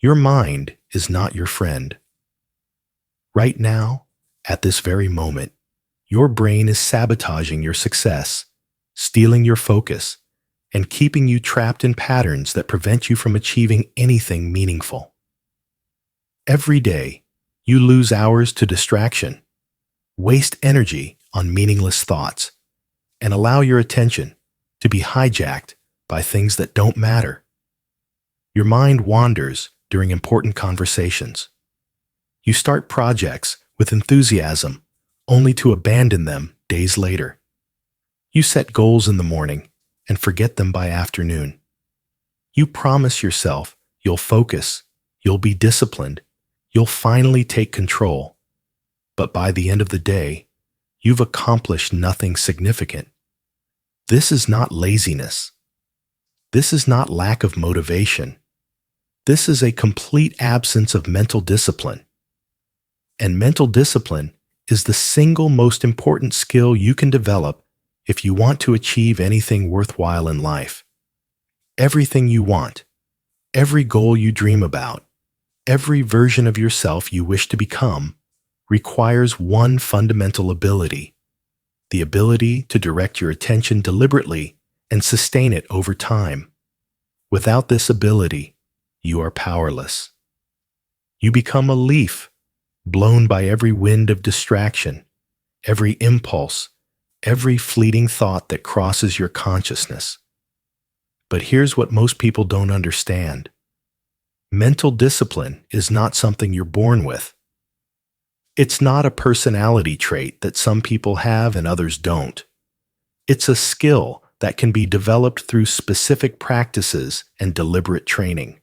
Your mind is not your friend. Right now, at this very moment, your brain is sabotaging your success, stealing your focus, and keeping you trapped in patterns that prevent you from achieving anything meaningful. Every day, you lose hours to distraction, waste energy on meaningless thoughts, and allow your attention to be hijacked by things that don't matter. Your mind wanders during important conversations. You start projects with enthusiasm, only to abandon them days later. You set goals in the morning and forget them by afternoon. You promise yourself you'll focus, you'll be disciplined, you'll finally take control. But by the end of the day, you've accomplished nothing significant. This is not laziness. This is not lack of motivation. This is a complete absence of mental discipline. And mental discipline is the single most important skill you can develop if you want to achieve anything worthwhile in life. Everything you want, every goal you dream about, every version of yourself you wish to become requires one fundamental ability: the ability to direct your attention deliberately and sustain it over time. Without this ability, you are powerless. You become a leaf, blown by every wind of distraction, every impulse, every fleeting thought that crosses your consciousness. But here's what most people don't understand. Mental discipline is not something you're born with. It's not a personality trait that some people have and others don't. It's a skill that can be developed through specific practices and deliberate training.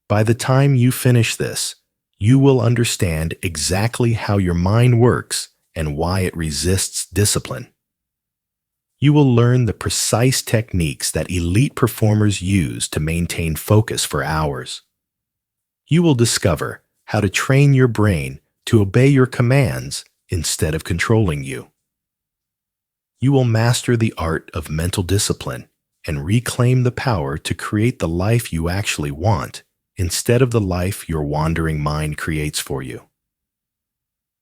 By the time you finish this, you will understand exactly how your mind works and why it resists discipline. You will learn the precise techniques that elite performers use to maintain focus for hours. You will discover how to train your brain to obey your commands instead of controlling you. You will master the art of mental discipline and reclaim the power to create the life you actually want instead of the life your wandering mind creates for you.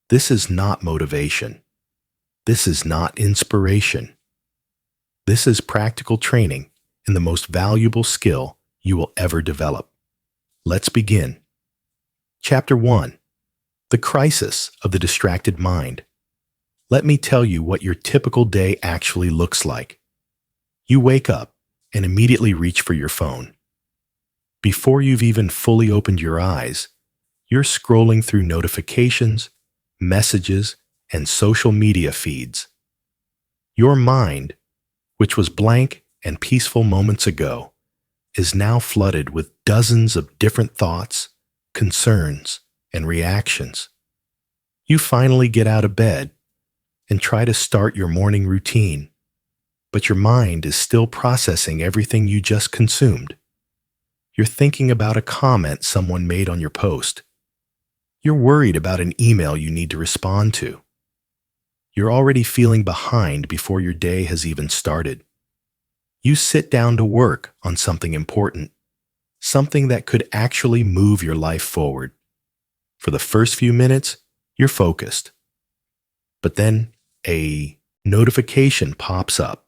This is not motivation. This is not inspiration. This is practical training in the most valuable skill you will ever develop. Let's begin. Chapter 1. The Crisis of the Distracted Mind. Let me tell you what your typical day actually looks like. You wake up and immediately reach for your phone. Before you've even fully opened your eyes, you're scrolling through notifications, messages, and social media feeds. Your mind, which was blank and peaceful moments ago, is now flooded with dozens of different thoughts, concerns, and reactions. You finally get out of bed and try to start your morning routine, but your mind is still processing everything you just consumed. You're thinking about a comment someone made on your post. You're worried about an email you need to respond to. You're already feeling behind before your day has even started. You sit down to work on something important, something that could actually move your life forward. For the first few minutes, you're focused. But then a notification pops up.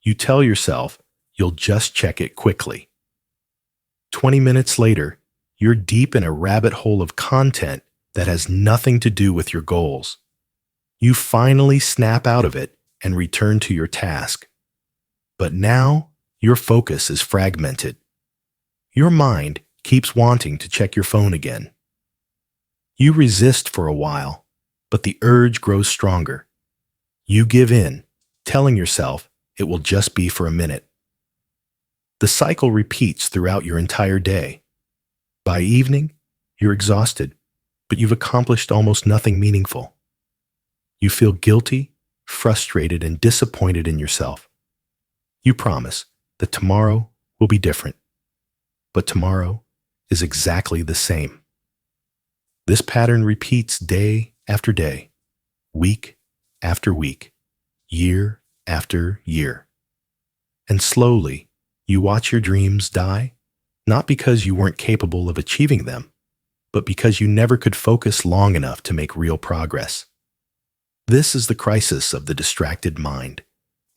You tell yourself you'll just check it quickly. 20 minutes later, you're deep in a rabbit hole of content that has nothing to do with your goals. You finally snap out of it and return to your task. But now, your focus is fragmented. Your mind keeps wanting to check your phone again. You resist for a while, but the urge grows stronger. You give in, telling yourself it will just be for a minute. The cycle repeats throughout your entire day. By evening, you're exhausted, but you've accomplished almost nothing meaningful. You feel guilty, frustrated, and disappointed in yourself. You promise that tomorrow will be different, but tomorrow is exactly the same. This pattern repeats day after day, week after week, year after year. And slowly, you watch your dreams die not because you weren't capable of achieving them, but because you never could focus long enough to make real progress. This is the crisis of the distracted mind,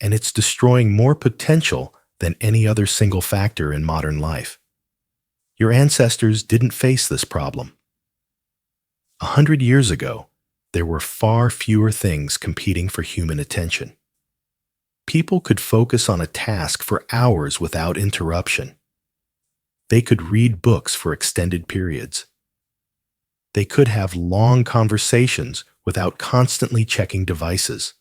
and it's destroying more potential than any other single factor in modern life. Your ancestors didn't face this problem. 100 years ago, there were far fewer things competing for human attention. People could focus on a task for hours without interruption. They could read books for extended periods. They could have long conversations without constantly checking devices.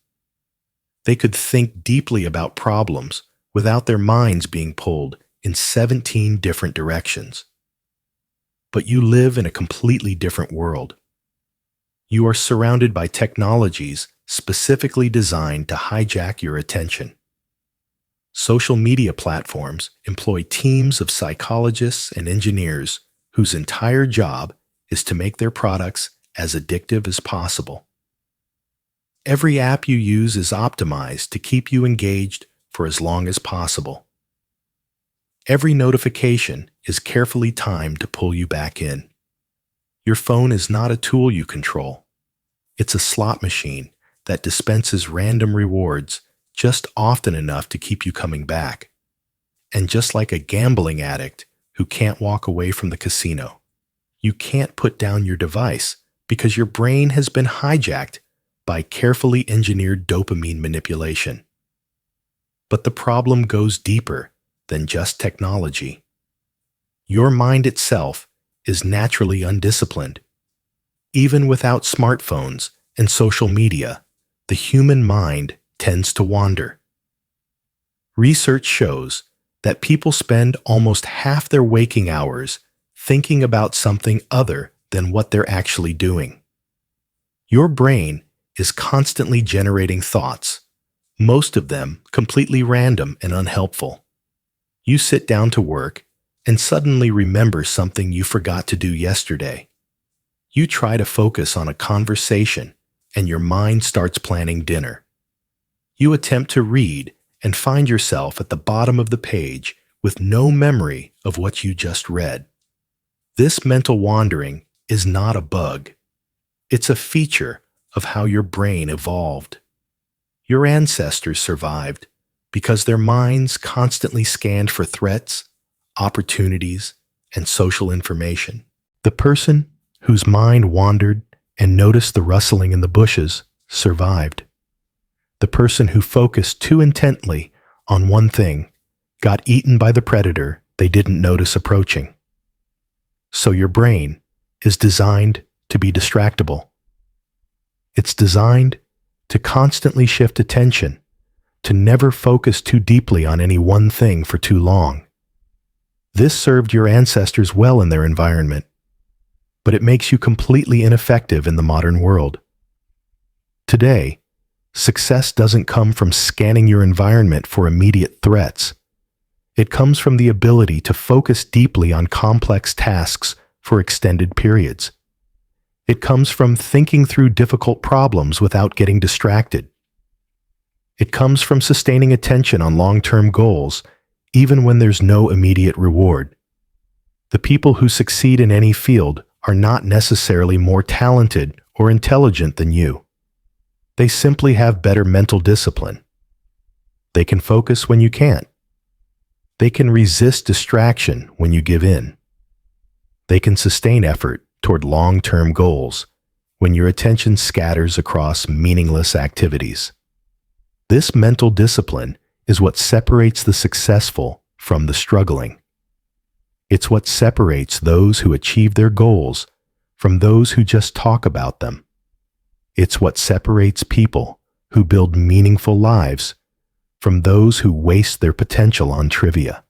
They could think deeply about problems without their minds being pulled in 17 different directions. But you live in a completely different world. You are surrounded by technologies specifically designed to hijack your attention. Social media platforms employ teams of psychologists and engineers whose entire job is to make their products as addictive as possible. Every app you use is optimized to keep you engaged for as long as possible. Every notification is carefully timed to pull you back in. Your phone is not a tool you control. It's a slot machine that dispenses random rewards just often enough to keep you coming back. And just like a gambling addict who can't walk away from the casino, you can't put down your device because your brain has been hijacked by carefully engineered dopamine manipulation. But the problem goes deeper than just technology. Your mind itself is naturally undisciplined. Even without smartphones and social media, the human mind tends to wander. Research shows that people spend almost half their waking hours thinking about something other than what they're actually doing. Your brain is constantly generating thoughts, most of them completely random and unhelpful. You sit down to work and suddenly remember something you forgot to do yesterday. You try to focus on a conversation and your mind starts planning dinner. You attempt to read and find yourself at the bottom of the page with no memory of what you just read. This mental wandering is not a bug. It's a feature of how your brain evolved. Your ancestors survived because their minds constantly scanned for threats, opportunities, and social information. The person whose mind wandered and noticed the rustling in the bushes survived. The person who focused too intently on one thing got eaten by the predator they didn't notice approaching. So your brain is designed to be distractible. It's designed to constantly shift attention, to never focus too deeply on any one thing for too long. This served your ancestors well in their environment, but it makes you completely ineffective in the modern world. Today, success doesn't come from scanning your environment for immediate threats. It comes from the ability to focus deeply on complex tasks for extended periods. It comes from thinking through difficult problems without getting distracted. It comes from sustaining attention on long-term goals, even when there's no immediate reward. The people who succeed in any field are not necessarily more talented or intelligent than you. They simply have better mental discipline. They can focus when you can't. They can resist distraction when you give in. They can sustain effort toward long-term goals when your attention scatters across meaningless activities. This mental discipline is what separates the successful from the struggling. It's what separates those who achieve their goals from those who just talk about them. It's what separates people who build meaningful lives from those who waste their potential on trivia.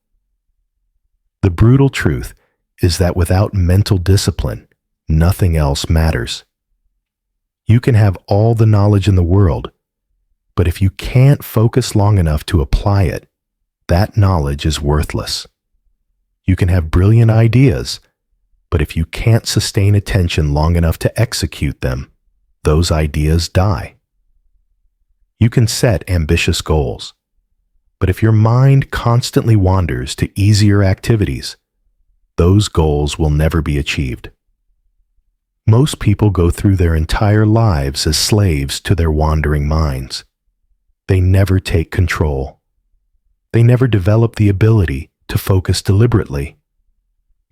The brutal truth is that without mental discipline, nothing else matters. You can have all the knowledge in the world, but if you can't focus long enough to apply it, that knowledge is worthless. You can have brilliant ideas, but if you can't sustain attention long enough to execute them, those ideas die. You can set ambitious goals, but if your mind constantly wanders to easier activities, those goals will never be achieved. Most people go through their entire lives as slaves to their wandering minds. They never take control. They never develop the ability to focus deliberately.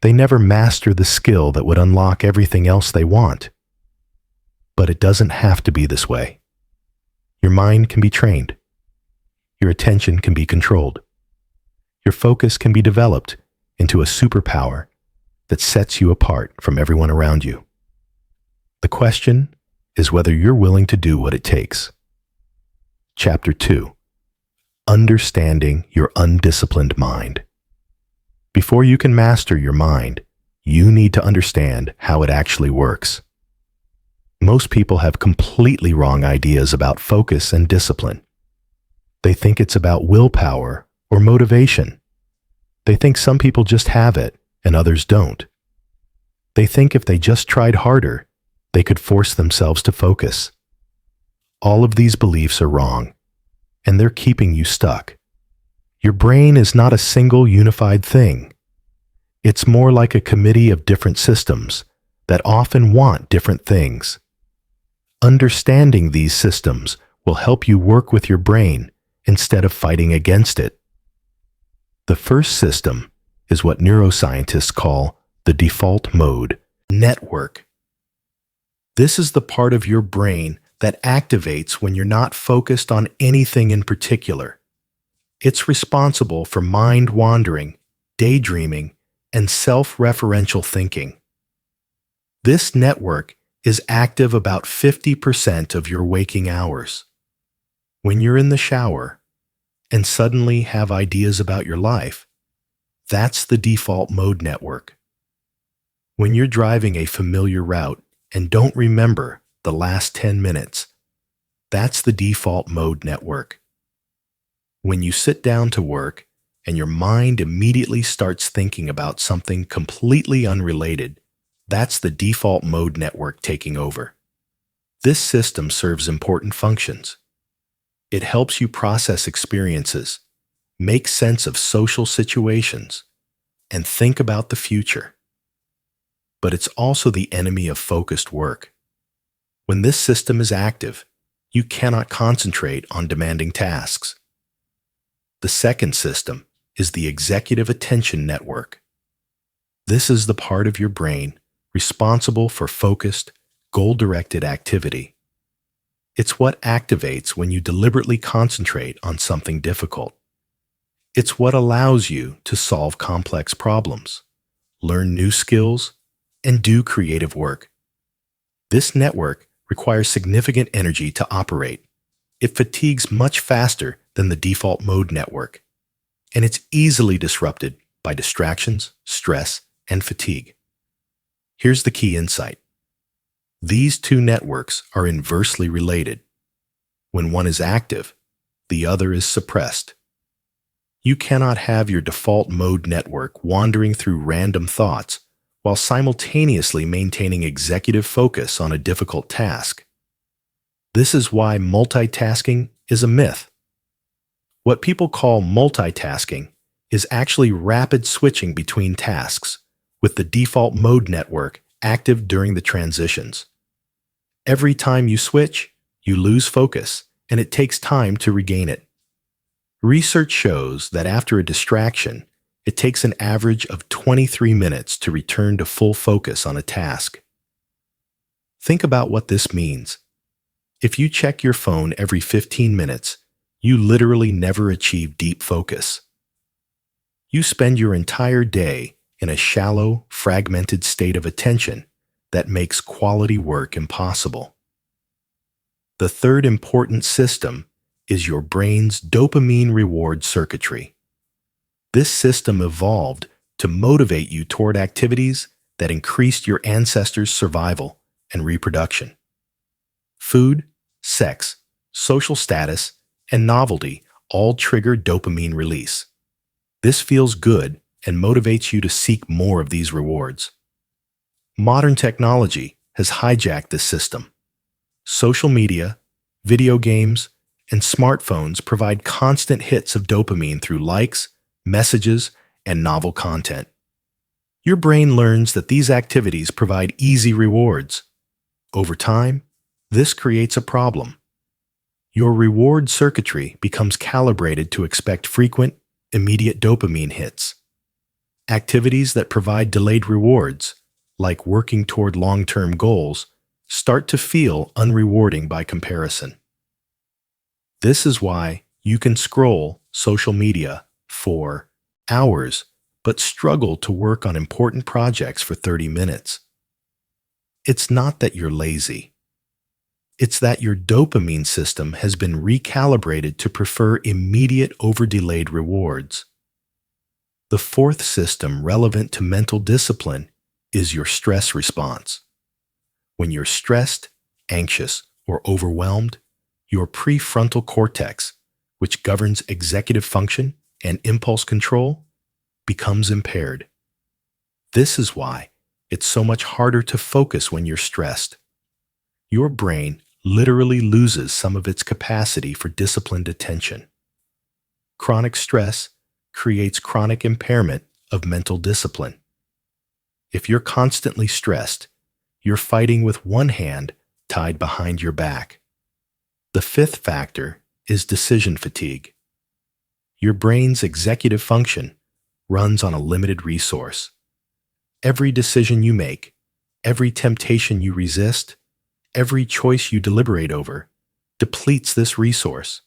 They never master the skill that would unlock everything else they want. But it doesn't have to be this way. Your mind can be trained. Your attention can be controlled. Your focus can be developed into a superpower that sets you apart from everyone around you. The question is whether you're willing to do what it takes. Chapter 2. Understanding your undisciplined mind. Before you can master your mind, you need to understand how it actually works. Most people have completely wrong ideas about focus and discipline. They think it's about willpower or motivation. They think some people just have it and others don't. They think if they just tried harder, they could force themselves to focus. All of these beliefs are wrong, and they're keeping you stuck. Your brain is not a single unified thing. It's more like a committee of different systems that often want different things. Understanding these systems will help you work with your brain instead of fighting against it. The first system is what neuroscientists call the default mode network. This is the part of your brain that activates when you're not focused on anything in particular. It's responsible for mind wandering, daydreaming, and self-referential thinking. This network is active about 50% of your waking hours. When you're in the shower and suddenly have ideas about your life, that's the default mode network. When you're driving a familiar route and don't remember the last 10 minutes, that's the default mode network. When you sit down to work and your mind immediately starts thinking about something completely unrelated, that's the default mode network taking over. This system serves important functions. It helps you process experiences, make sense of social situations, and think about the future. But it's also the enemy of focused work. When this system is active, you cannot concentrate on demanding tasks. The second system is the executive attention network. This is the part of your brain responsible for focused, goal-directed activity. It's what activates when you deliberately concentrate on something difficult. It's what allows you to solve complex problems, learn new skills, and do creative work. This network requires significant energy to operate. It fatigues much faster than the default mode network, and it's easily disrupted by distractions, stress, and fatigue. Here's the key insight. These two networks are inversely related. When one is active, the other is suppressed. You cannot have your default mode network wandering through random thoughts while simultaneously maintaining executive focus on a difficult task. This is why multitasking is a myth. What people call multitasking is actually rapid switching between tasks, with the default mode network active during the transitions. Every time you switch, you lose focus, and it takes time to regain it. Research shows that after a distraction, it takes an average of 23 minutes to return to full focus on a task. Think about what this means. If you check your phone every 15 minutes, you literally never achieve deep focus. You spend your entire day in a shallow, fragmented state of attention that makes quality work impossible. The third important system is your brain's dopamine reward circuitry. This system evolved to motivate you toward activities that increased your ancestors' survival and reproduction. Food, sex, social status, and novelty all trigger dopamine release. This feels good and motivates you to seek more of these rewards. Modern technology has hijacked this system. Social media, video games, and smartphones provide constant hits of dopamine through likes, messages, and novel content. Your brain learns that these activities provide easy rewards. Over time, this creates a problem. Your reward circuitry becomes calibrated to expect frequent, immediate dopamine hits. Activities that provide delayed rewards, like working toward long-term goals, start to feel unrewarding by comparison. This is why you can scroll social media for hours, but struggle to work on important projects for 30 minutes. It's not that you're lazy. It's that your dopamine system has been recalibrated to prefer immediate over-delayed rewards. The fourth system relevant to mental discipline is your stress response. When you're stressed, anxious, or overwhelmed, your prefrontal cortex, which governs executive function and impulse control, becomes impaired. This is why it's so much harder to focus when you're stressed. Your brain literally loses some of its capacity for disciplined attention. Chronic stress creates chronic impairment of mental discipline. If you're constantly stressed, you're fighting with one hand tied behind your back. The fifth factor is decision fatigue. Your brain's executive function runs on a limited resource. Every decision you make, every temptation you resist, every choice you deliberate over, depletes this resource.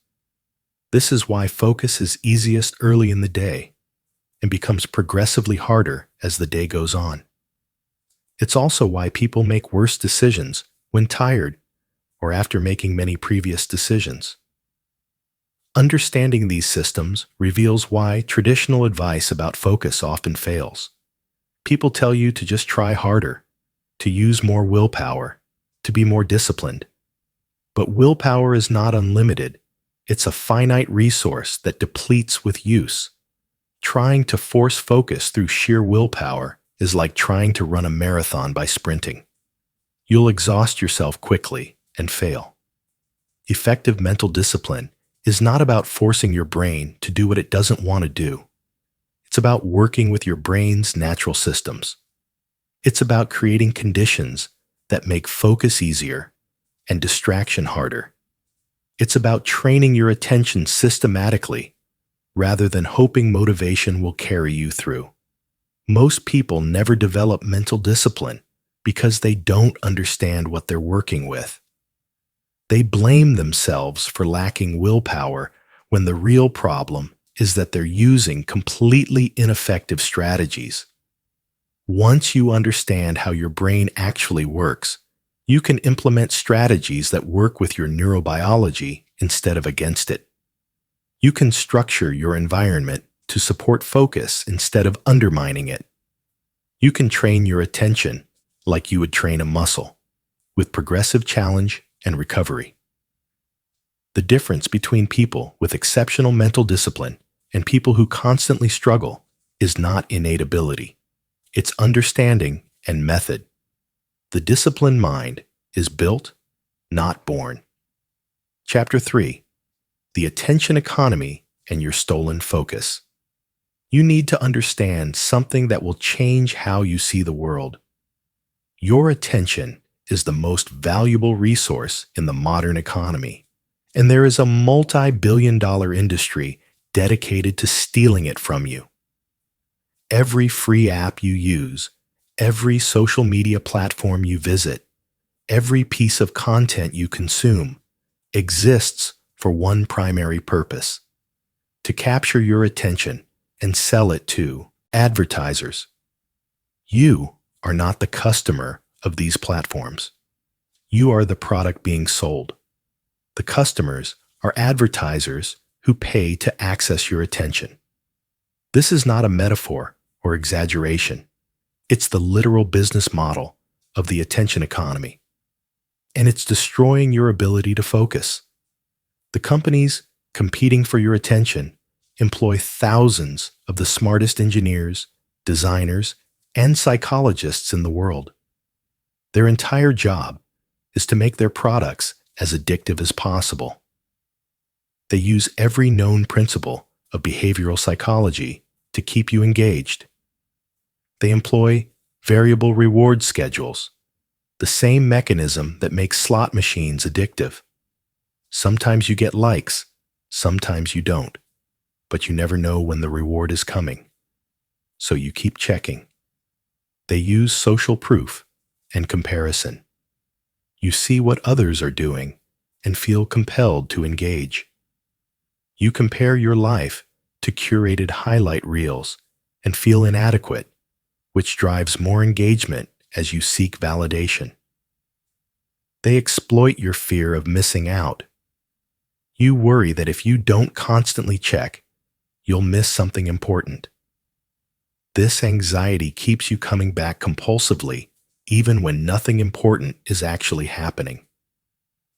This is why focus is easiest early in the day and becomes progressively harder as the day goes on. It's also why people make worse decisions when tired or after making many previous decisions. Understanding these systems reveals why traditional advice about focus often fails. People tell you to just try harder, to use more willpower, to be more disciplined. But willpower is not unlimited. It's a finite resource that depletes with use. Trying to force focus through sheer willpower is like trying to run a marathon by sprinting. You'll exhaust yourself quickly and fail. Effective mental discipline is not about forcing your brain to do what it doesn't want to do. It's about working with your brain's natural systems. It's about creating conditions that make focus easier and distraction harder. It's about training your attention systematically rather than hoping motivation will carry you through. Most people never develop mental discipline because they don't understand what they're working with. They blame themselves for lacking willpower when the real problem is that they're using completely ineffective strategies. Once you understand how your brain actually works, you can implement strategies that work with your neurobiology instead of against it. You can structure your environment to support focus instead of undermining it. You can train your attention like you would train a muscle, with progressive challenge and recovery. The difference between people with exceptional mental discipline and people who constantly struggle is not innate ability. It's understanding and method. The disciplined mind is built, not born. Chapter 3. The Attention Economy and Your Stolen Focus. You need to understand something that will change how you see the world. Your attention is the most valuable resource in the modern economy, and there is a multi-billion-dollar industry dedicated to stealing it from you. Every free app you use, every social media platform you visit, every piece of content you consume exists for one primary purpose: to capture your attention and sell it to advertisers. You are not the customer of these platforms. You are the product being sold. The customers are advertisers who pay to access your attention. This is not a metaphor or exaggeration. It's the literal business model of the attention economy. And it's destroying your ability to focus. The companies competing for your attention employ thousands of the smartest engineers, designers, and psychologists in the world. Their entire job is to make their products as addictive as possible. They use every known principle of behavioral psychology to keep you engaged. They employ variable reward schedules, the same mechanism that makes slot machines addictive. Sometimes you get likes, sometimes you don't, but you never know when the reward is coming. So you keep checking. They use social proof and comparison. You see what others are doing and feel compelled to engage. You compare your life to curated highlight reels and feel inadequate, which drives more engagement as you seek validation. They exploit your fear of missing out. You worry that if you don't constantly check, you'll miss something important. This anxiety keeps you coming back compulsively, even when nothing important is actually happening.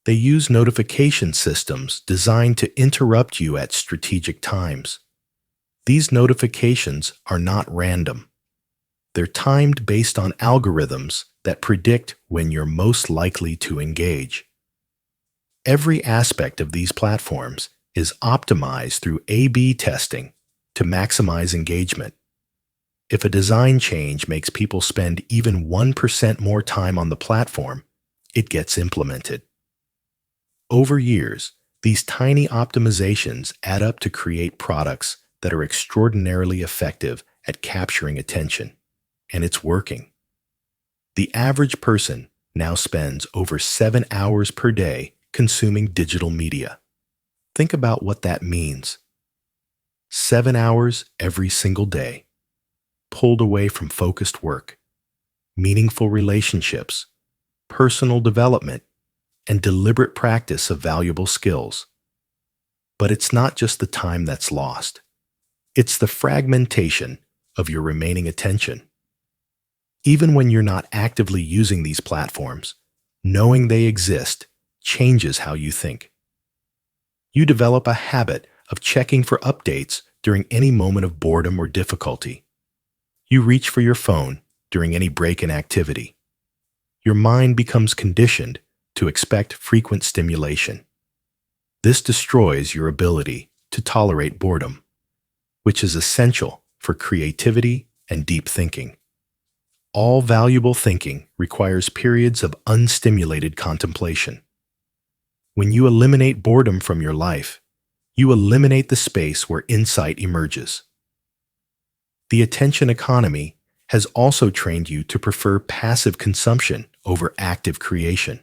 They use notification systems designed to interrupt you at strategic times. These notifications are not random. They're timed based on algorithms that predict when you're most likely to engage. Every aspect of these platforms is optimized through A/B testing to maximize engagement. If a design change makes people spend even 1% more time on the platform, it gets implemented. Over years, these tiny optimizations add up to create products that are extraordinarily effective at capturing attention, and it's working. The average person now spends over 7 hours per day consuming digital media. Think about what that means. 7 hours every single day, pulled away from focused work, meaningful relationships, personal development, and deliberate practice of valuable skills. But it's not just the time that's lost. It's the fragmentation of your remaining attention. Even when you're not actively using these platforms, knowing they exist changes how you think. You develop a habit of checking for updates during any moment of boredom or difficulty. You reach for your phone during any break in activity. Your mind becomes conditioned to expect frequent stimulation. This destroys your ability to tolerate boredom, which is essential for creativity and deep thinking. All valuable thinking requires periods of unstimulated contemplation. When you eliminate boredom from your life, you eliminate the space where insight emerges. The attention economy has also trained you to prefer passive consumption over active creation.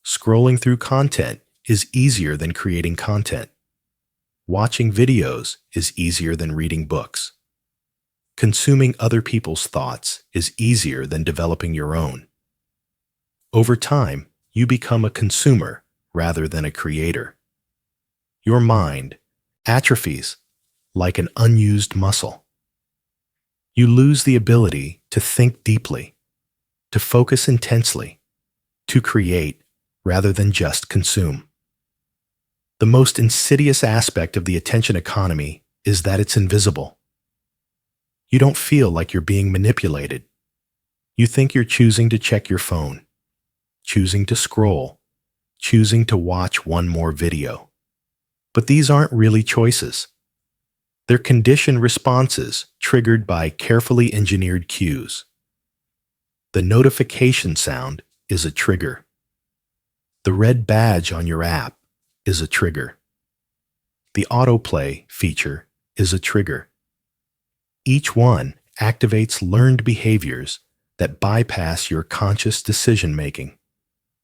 Scrolling through content is easier than creating content. Watching videos is easier than reading books. Consuming other people's thoughts is easier than developing your own. Over time, you become a consumer rather than a creator. Your mind atrophies like an unused muscle. You lose the ability to think deeply, to focus intensely, to create rather than just consume. The most insidious aspect of the attention economy is that it's invisible. You don't feel like you're being manipulated. You think you're choosing to check your phone, choosing to scroll, choosing to watch one more video. But these aren't really choices. They're conditioned responses triggered by carefully engineered cues. The notification sound is a trigger. The red badge on your app is a trigger. The autoplay feature is a trigger. Each one activates learned behaviors that bypass your conscious decision-making.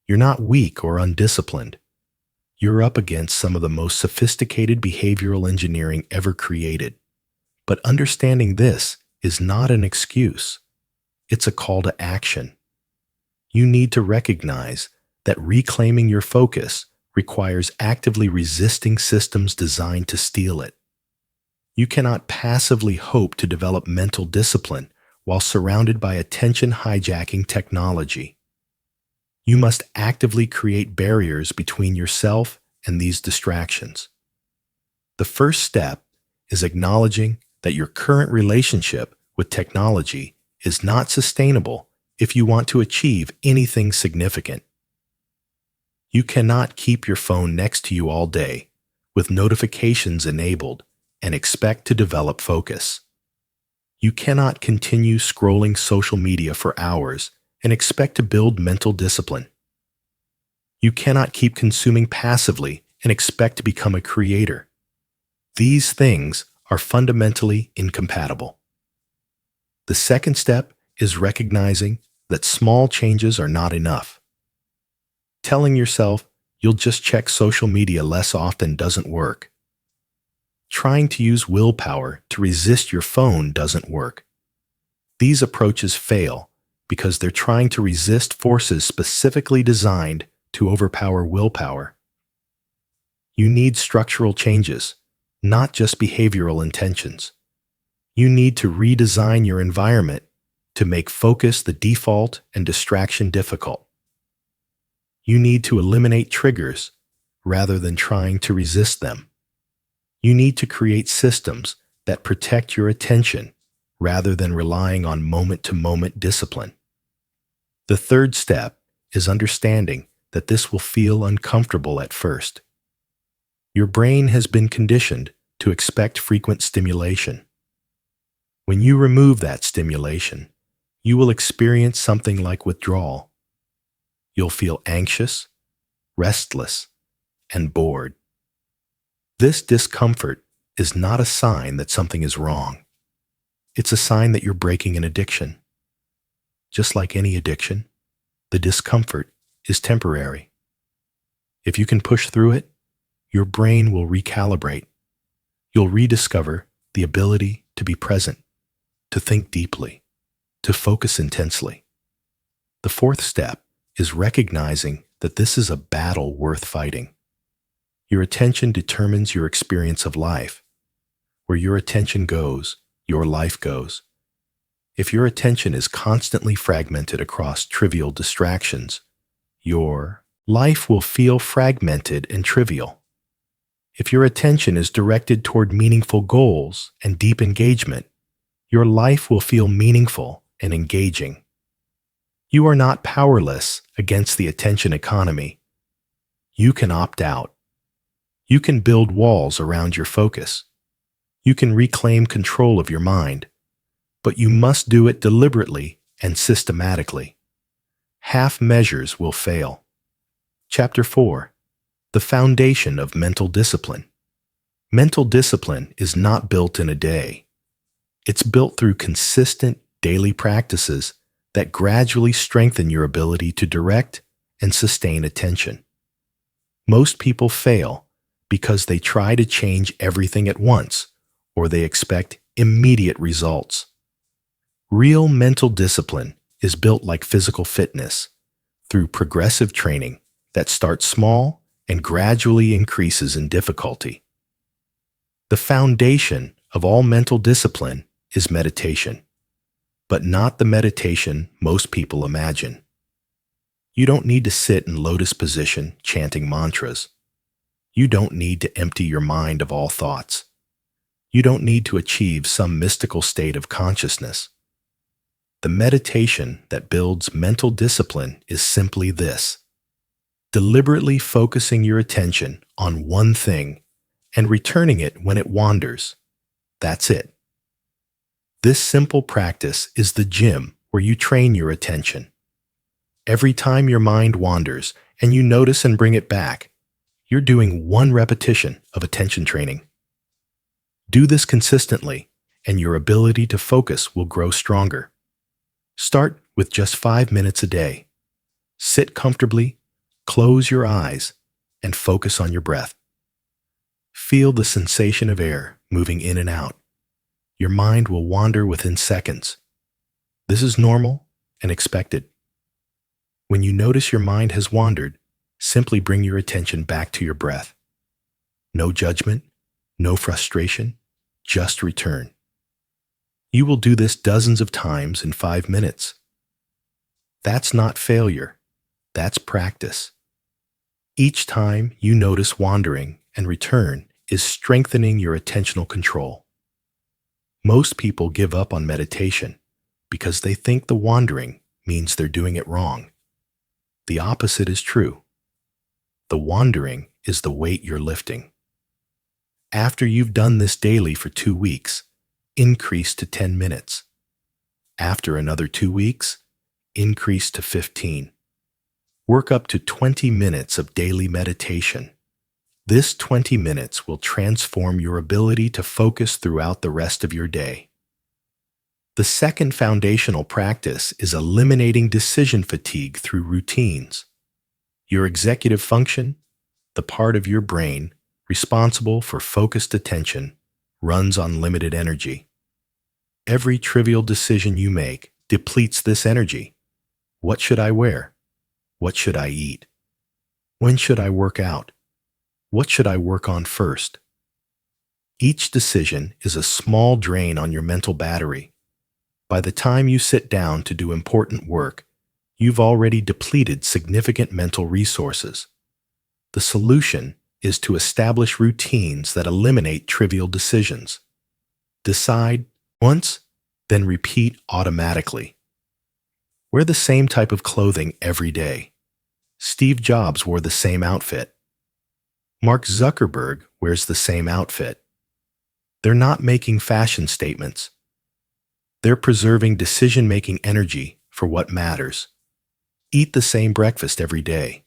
You're not weak or undisciplined. You're up against some of the most sophisticated behavioral engineering ever created. But understanding this is not an excuse. It's a call to action. You need to recognize that reclaiming your focus requires actively resisting systems designed to steal it. You cannot passively hope to develop mental discipline while surrounded by attention hijacking technology. You must actively create barriers between yourself and these distractions. The first step is acknowledging that your current relationship with technology is not sustainable if you want to achieve anything significant. You cannot keep your phone next to you all day with notifications enabled and expect to develop focus. You cannot continue scrolling social media for hours and expect to build mental discipline. You cannot keep consuming passively and expect to become a creator. These things are fundamentally incompatible. The second step is recognizing that small changes are not enough. Telling yourself you'll just check social media less often doesn't work. Trying to use willpower to resist your phone doesn't work. These approaches fail because they're trying to resist forces specifically designed to overpower willpower. You need structural changes, not just behavioral intentions. You need to redesign your environment to make focus the default and distraction difficult. You need to eliminate triggers rather than trying to resist them. You need to create systems that protect your attention rather than relying on moment-to-moment discipline. The third step is understanding that this will feel uncomfortable at first. Your brain has been conditioned to expect frequent stimulation. When you remove that stimulation, you will experience something like withdrawal. You'll feel anxious, restless, and bored. This discomfort is not a sign that something is wrong. It's a sign that you're breaking an addiction. Just like any addiction, the discomfort is temporary. If you can push through it, your brain will recalibrate. You'll rediscover the ability to be present, to think deeply, to focus intensely. The fourth step is recognizing that this is a battle worth fighting. Your attention determines your experience of life. Where your attention goes, your life goes. If your attention is constantly fragmented across trivial distractions, your life will feel fragmented and trivial. If your attention is directed toward meaningful goals and deep engagement, your life will feel meaningful and engaging. You are not powerless against the attention economy. You can opt out. You can build walls around your focus. You can reclaim control of your mind, but you must do it deliberately and systematically. Half measures will fail. Chapter 4. The foundation of mental discipline. Mental discipline is not built in a day. It's built through consistent daily practices that gradually strengthen your ability to direct and sustain attention. Most people fail because they try to change everything at once, or they expect immediate results. Real mental discipline is built like physical fitness, through progressive training that starts small and gradually increases in difficulty. The foundation of all mental discipline is meditation, but not the meditation most people imagine. You don't need to sit in lotus position chanting mantras. You don't need to empty your mind of all thoughts. You don't need to achieve some mystical state of consciousness. The meditation that builds mental discipline is simply this: deliberately focusing your attention on one thing and returning it when it wanders. That's it. This simple practice is the gym where you train your attention. Every time your mind wanders and you notice and bring it back, you're doing one repetition of attention training. Do this consistently, and your ability to focus will grow stronger. Start with just 5 minutes a day. Sit comfortably, close your eyes, and focus on your breath. Feel the sensation of air moving in and out. Your mind will wander within seconds. This is normal and expected. When you notice your mind has wandered, simply bring your attention back to your breath. No judgment, no frustration, just return. You will do this dozens of times in 5 minutes. That's not failure. That's practice. Each time you notice wandering and return is strengthening your attentional control. Most people give up on meditation because they think the wandering means they're doing it wrong. The opposite is true. The wandering is the weight you're lifting. After you've done this daily for 2 weeks, increase to 10 minutes. After another 2 weeks, increase to 15. Work up to 20 minutes of daily meditation. This 20 minutes will transform your ability to focus throughout the rest of your day. The second foundational practice is eliminating decision fatigue through routines. Your executive function, the part of your brain responsible for focused attention, runs on limited energy. Every trivial decision you make depletes this energy. What should I wear? What should I eat? When should I work out? What should I work on first? Each decision is a small drain on your mental battery. By the time you sit down to do important work, you've already depleted significant mental resources. The solution is to establish routines that eliminate trivial decisions. Decide once, then repeat automatically. Wear the same type of clothing every day. Steve Jobs wore the same outfit. Mark Zuckerberg wears the same outfit. They're not making fashion statements. They're preserving decision-making energy for what matters. Eat the same breakfast every day.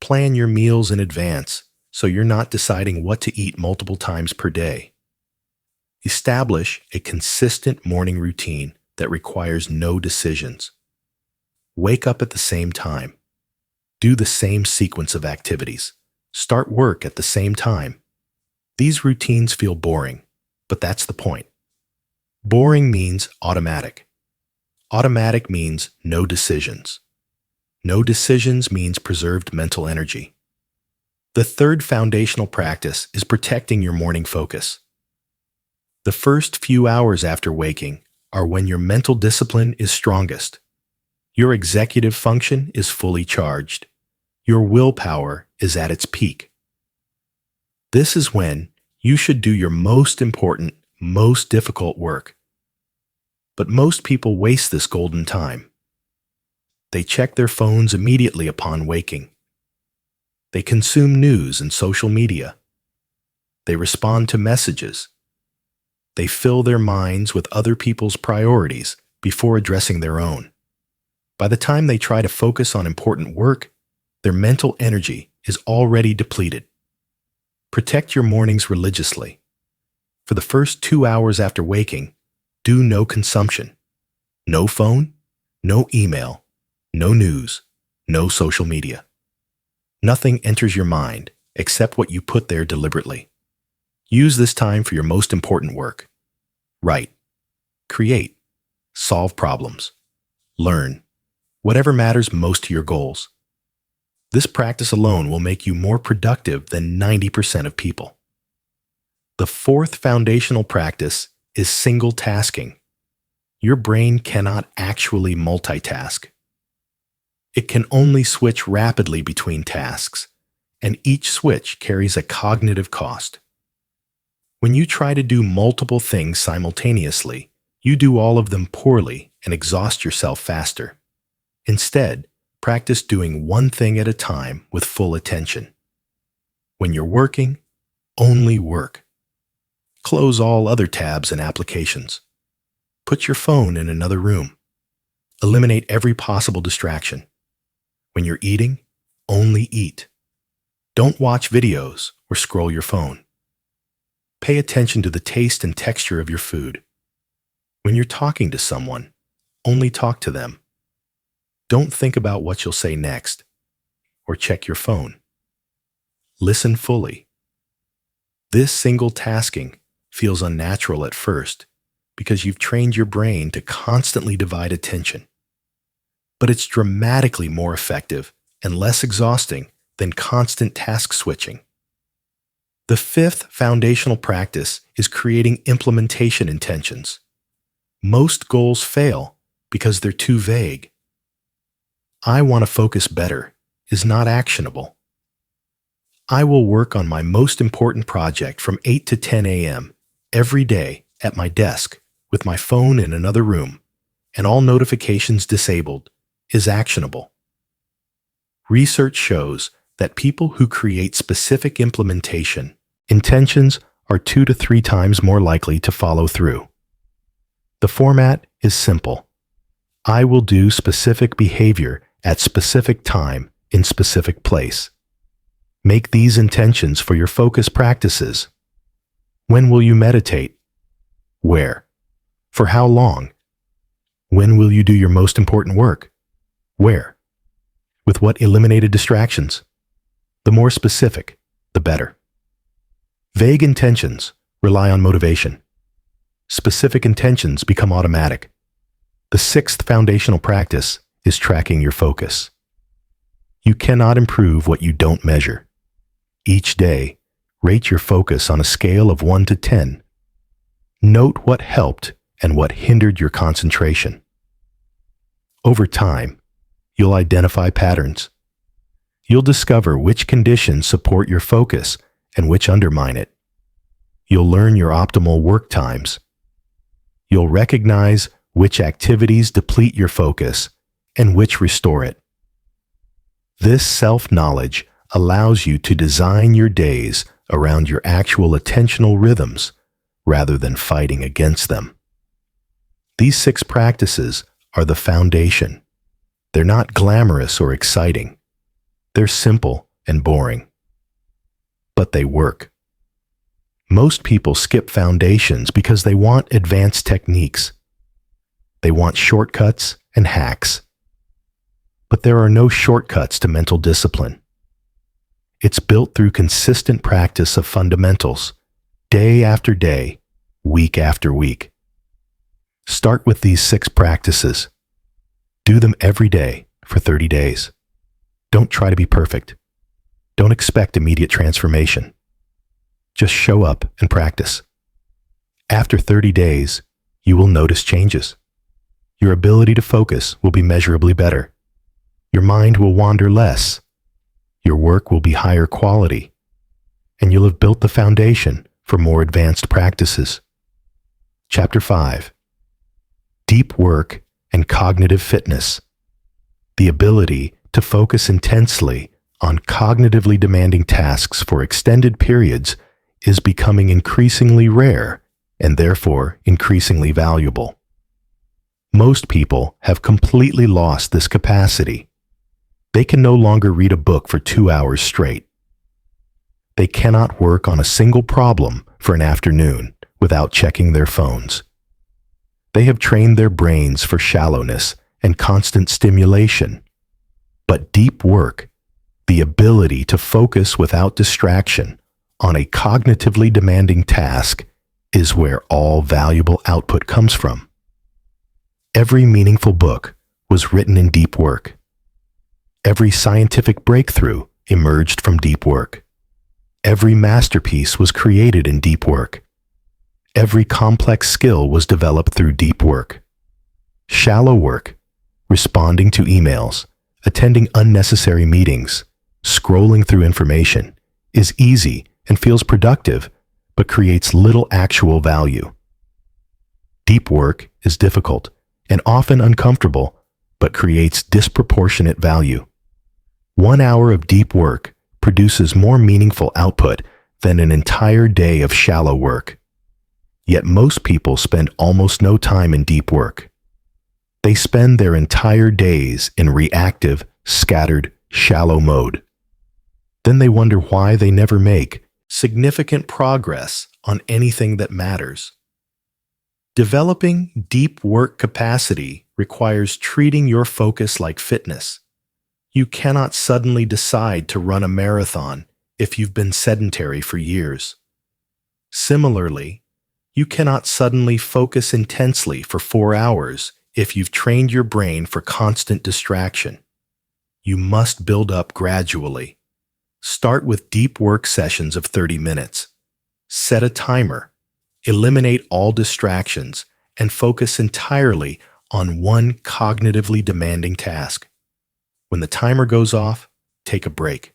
Plan your meals in advance so you're not deciding what to eat multiple times per day. Establish a consistent morning routine that requires no decisions. Wake up at the same time. Do the same sequence of activities. Start work at the same time. These routines feel boring, but that's the point. Boring means automatic. Automatic means no decisions. No decisions means preserved mental energy. The third foundational practice is protecting your morning focus. The first few hours after waking are when your mental discipline is strongest. Your executive function is fully charged. Your willpower is at its peak. This is when you should do your most important, most difficult work. But most people waste this golden time. They check their phones immediately upon waking. They consume news and social media. They respond to messages. They fill their minds with other people's priorities before addressing their own. By the time they try to focus on important work, their mental energy is already depleted. Protect your mornings religiously. For the first 2 hours after waking, do no consumption. No phone, no email, no news, no social media. Nothing enters your mind except what you put there deliberately. Use this time for your most important work. Write, create, solve problems, learn, whatever matters most to your goals. This practice alone will make you more productive than 90% of people. The fourth foundational practice is single tasking. Your brain cannot actually multitask. It can only switch rapidly between tasks, and each switch carries a cognitive cost. When you try to do multiple things simultaneously, you do all of them poorly and exhaust yourself faster. Instead, practice doing one thing at a time with full attention. When you're working, only work. Close all other tabs and applications. Put your phone in another room. Eliminate every possible distraction. When you're eating, only eat. Don't watch videos or scroll your phone. Pay attention to the taste and texture of your food. When you're talking to someone, only talk to them. Don't think about what you'll say next, or check your phone. Listen fully. This single tasking feels unnatural at first because you've trained your brain to constantly divide attention. But it's dramatically more effective and less exhausting than constant task switching. The fifth foundational practice is creating implementation intentions. Most goals fail because they're too vague. I want to focus better is not actionable. I will work on my most important project from 8 to 10 a.m. every day at my desk with my phone in another room and all notifications disabled is actionable. Research shows that people who create specific implementation intentions are 2 to 3 times more likely to follow through. The format is simple. I will do specific behavior at specific time in specific place. Make these intentions for your focus practices. When will you meditate? Where? For how long? When will you do your most important work? Where? With what eliminated distractions? The more specific, the better. Vague intentions rely on motivation. Specific intentions become automatic. The 6th foundational practice is tracking your focus. You cannot improve what you don't measure. Each day, rate your focus on a scale of 1 to 10. Note what helped and what hindered your concentration. Over time, you'll identify patterns. You'll discover which conditions support your focus and which undermine it. You'll learn your optimal work times. You'll recognize which activities deplete your focus and which restore it. This self-knowledge allows you to design your days around your actual attentional rhythms rather than fighting against them. These 6 practices are the foundation. They're not glamorous or exciting. They're simple and boring. But they work. Most people skip foundations because they want advanced techniques. They want shortcuts and hacks. But there are no shortcuts to mental discipline. It's built through consistent practice of fundamentals, day after day, week after week. Start with these 6 practices. Do them every day for 30 days. Don't try to be perfect. Don't expect immediate transformation. Just show up and practice. After 30 days, you will notice changes. Your ability to focus will be measurably better. Your mind will wander less. Your work will be higher quality. And you'll have built the foundation for more advanced practices. Chapter 5. Deep work and cognitive fitness. The ability to focus intensely on cognitively demanding tasks for extended periods is becoming increasingly rare and therefore increasingly valuable. Most people have completely lost this capacity. They can no longer read a book for 2 hours straight. They cannot work on a single problem for an afternoon without checking their phones. They have trained their brains for shallowness and constant stimulation. But deep work, the ability to focus without distraction on a cognitively demanding task, is where all valuable output comes from. Every meaningful book was written in deep work. Every scientific breakthrough emerged from deep work. Every masterpiece was created in deep work. Every complex skill was developed through deep work. Shallow work, responding to emails, attending unnecessary meetings, scrolling through information, is easy and feels productive, but creates little actual value. Deep work is difficult and often uncomfortable, but creates disproportionate value. 1 hour of deep work produces more meaningful output than an entire day of shallow work. Yet most people spend almost no time in deep work. They spend their entire days in reactive, scattered, shallow mode. Then they wonder why they never make significant progress on anything that matters. Developing deep work capacity requires treating your focus like fitness. You cannot suddenly decide to run a marathon if you've been sedentary for years. Similarly, you cannot suddenly focus intensely for 4 hours if you've trained your brain for constant distraction. You must build up gradually. Start with deep work sessions of 30 minutes. Set a timer. Eliminate all distractions and focus entirely on one cognitively demanding task. When the timer goes off, take a break.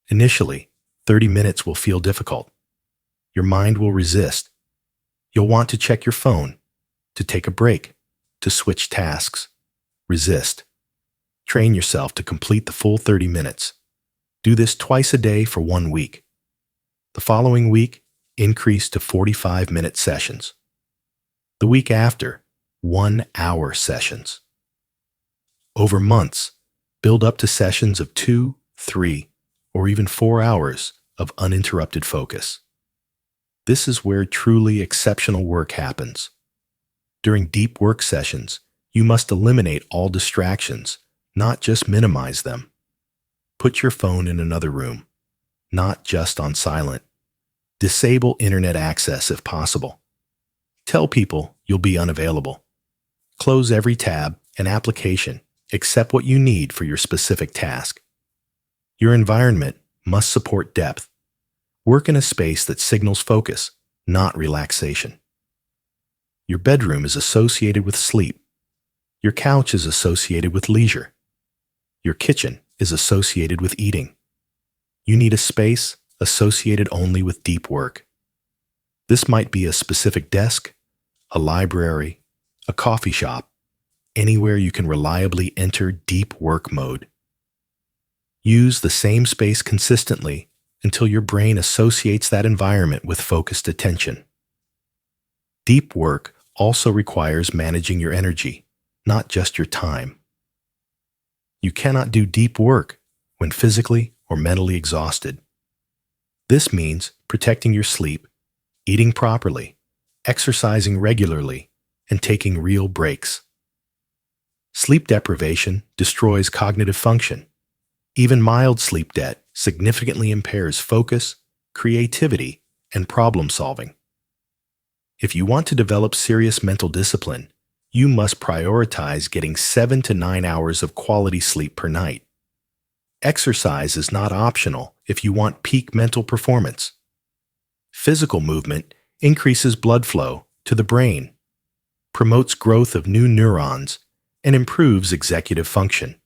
Initially, 30 minutes will feel difficult. Your mind will resist. You'll want to check your phone, to take a break, to switch tasks. Resist. Train yourself to complete the full 30 minutes. Do this twice a day for 1 week. The following week, increase to 45-minute sessions. The week after, 1-hour sessions. Over months, build up to sessions of 2, 3, or even 4 hours of uninterrupted focus. This is where truly exceptional work happens. During deep work sessions, you must eliminate all distractions, not just minimize them. Put your phone in another room, not just on silent. Disable internet access if possible. Tell people you'll be unavailable. Close every tab and application except what you need for your specific task. Your environment must support depth. Work in a space that signals focus, not relaxation. Your bedroom is associated with sleep. Your couch is associated with leisure. Your kitchen is associated with eating. You need a space associated only with deep work. This might be a specific desk, a library, a coffee shop, anywhere you can reliably enter deep work mode. Use the same space consistently until your brain associates that environment with focused attention. Deep work also requires managing your energy, not just your time. You cannot do deep work when physically or mentally exhausted. This means protecting your sleep, eating properly, exercising regularly, and taking real breaks. Sleep deprivation destroys cognitive function. Even mild sleep debt significantly impairs focus, creativity, and problem solving. If you want to develop serious mental discipline, you must prioritize getting 7 to 9 hours of quality sleep per night. Exercise is not optional if you want peak mental performance. Physical movement increases blood flow to the brain, promotes growth of new neurons, and improves executive function.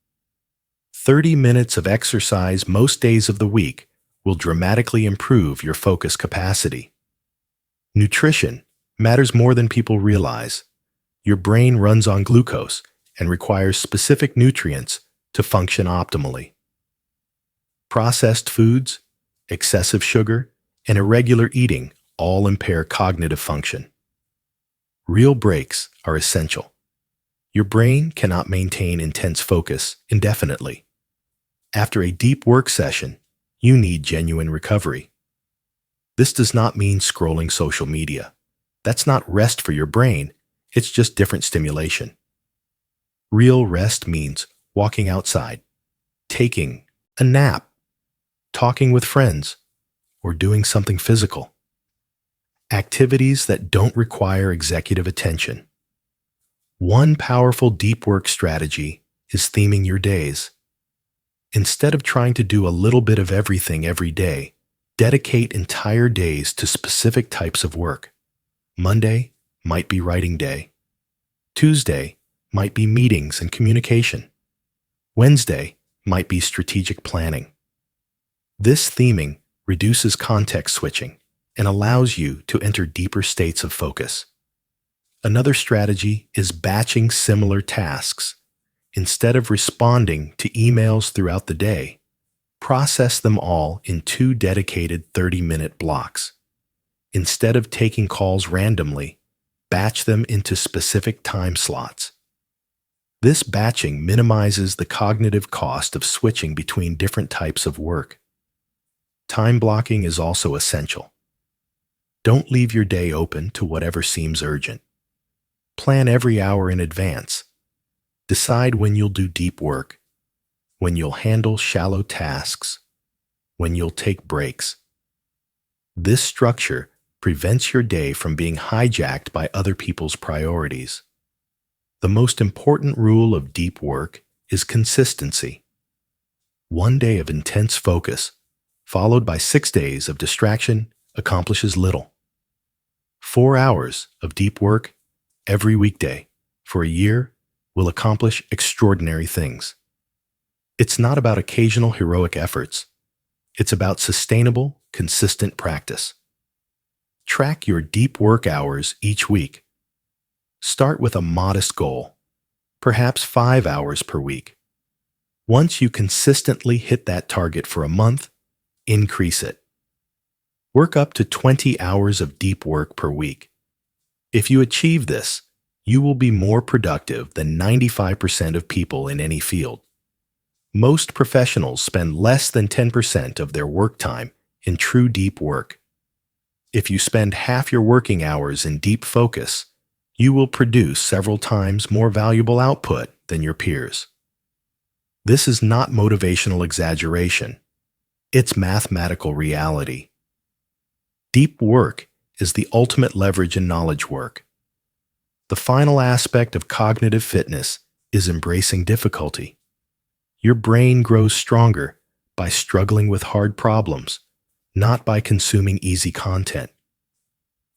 30 minutes of exercise most days of the week will dramatically improve your focus capacity. Nutrition matters more than people realize. Your brain runs on glucose and requires specific nutrients to function optimally. Processed foods, excessive sugar, and irregular eating all impair cognitive function. Real breaks are essential. Your brain cannot maintain intense focus indefinitely. After a deep work session, you need genuine recovery. This does not mean scrolling social media. That's not rest for your brain, it's just different stimulation. Real rest means walking outside, taking a nap, talking with friends, or doing something physical. Activities that don't require executive attention. One powerful deep work strategy is theming your days. Instead of trying to do a little bit of everything every day, dedicate entire days to specific types of work. Monday might be writing day. Tuesday might be meetings and communication. Wednesday might be strategic planning. This theming reduces context switching and allows you to enter deeper states of focus. Another strategy is batching similar tasks. Instead of responding to emails throughout the day, process them all in 2 dedicated 30-minute blocks. Instead of taking calls randomly, batch them into specific time slots. This batching minimizes the cognitive cost of switching between different types of work. Time blocking is also essential. Don't leave your day open to whatever seems urgent. Plan every hour in advance. Decide when you'll do deep work, when you'll handle shallow tasks, when you'll take breaks. This structure prevents your day from being hijacked by other people's priorities. The most important rule of deep work is consistency. 1 day of intense focus, followed by 6 days of distraction, accomplishes little. 4 hours of deep work every weekday for a year will accomplish extraordinary things. It's not about occasional heroic efforts. It's about sustainable, consistent practice. Track your deep work hours each week. Start with a modest goal, perhaps 5 hours per week. Once you consistently hit that target for a month, increase it. Work up to 20 hours of deep work per week. If you achieve this, you will be more productive than 95% of people in any field. Most professionals spend less than 10% of their work time in true deep work. If you spend half your working hours in deep focus, you will produce several times more valuable output than your peers. This is not motivational exaggeration. It's mathematical reality. Deep work is the ultimate leverage in knowledge work. The final aspect of cognitive fitness is embracing difficulty. Your brain grows stronger by struggling with hard problems, not by consuming easy content.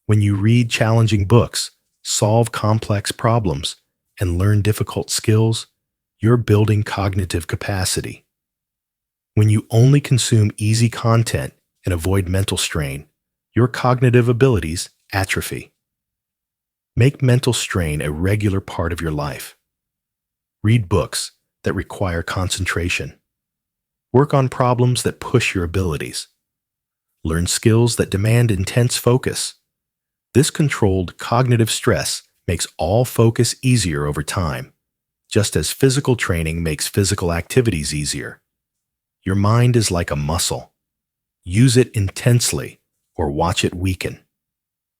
When you read challenging books, solve complex problems, and learn difficult skills, you're building cognitive capacity. When you only consume easy content and avoid mental strain, your cognitive abilities atrophy. Make mental strain a regular part of your life. Read books that require concentration. Work on problems that push your abilities. Learn skills that demand intense focus. This controlled cognitive stress makes all focus easier over time, just as physical training makes physical activities easier. Your mind is like a muscle. Use it intensely or watch it weaken.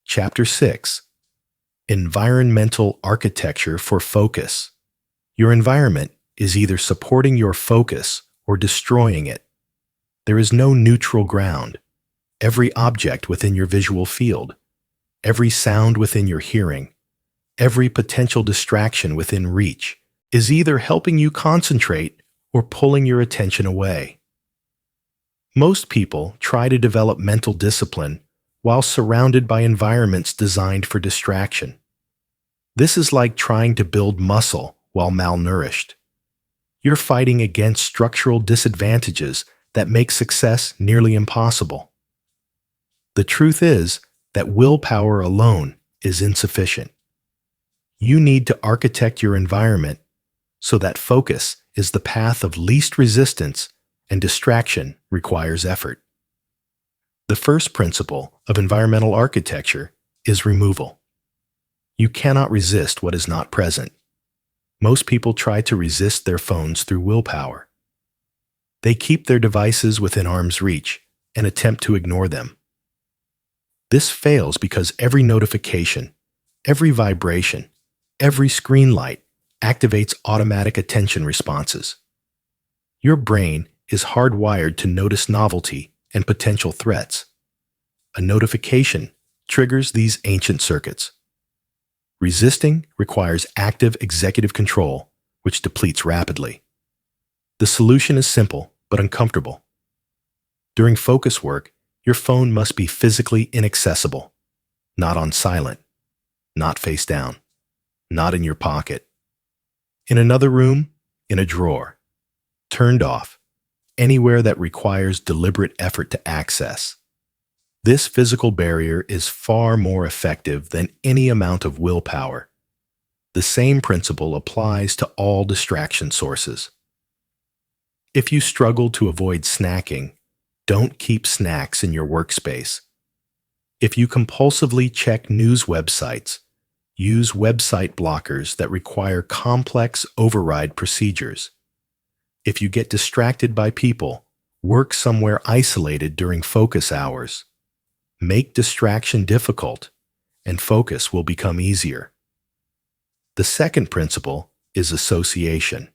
Chapter 6. Environmental Architecture for Focus. Your environment is either supporting your focus or destroying it. There is no neutral ground. Every object within your visual field, every sound within your hearing, every potential distraction within reach is either helping you concentrate or pulling your attention away. Most people try to develop mental discipline while surrounded by environments designed for distraction. This is like trying to build muscle while malnourished. You're fighting against structural disadvantages that make success nearly impossible. The truth is that willpower alone is insufficient. You need to architect your environment so that focus is the path of least resistance and distraction requires effort. The first principle of environmental architecture is removal. You cannot resist what is not present. Most people try to resist their phones through willpower. They keep their devices within arm's reach and attempt to ignore them. This fails because every notification, every vibration, every screen light activates automatic attention responses. Your brain is hardwired to notice novelty and potential threats. A notification triggers these ancient circuits. Resisting requires active executive control, which depletes rapidly. The solution is simple but uncomfortable. During focus work, your phone must be physically inaccessible, not on silent, not face down, not in your pocket. In another room, in a drawer, turned off, anywhere that requires deliberate effort to access. This physical barrier is far more effective than any amount of willpower. The same principle applies to all distraction sources. If you struggle to avoid snacking, don't keep snacks in your workspace. If you compulsively check news websites, use website blockers that require complex override procedures. If you get distracted by people, work somewhere isolated during focus hours. Make distraction difficult, and focus will become easier. The second principle is association.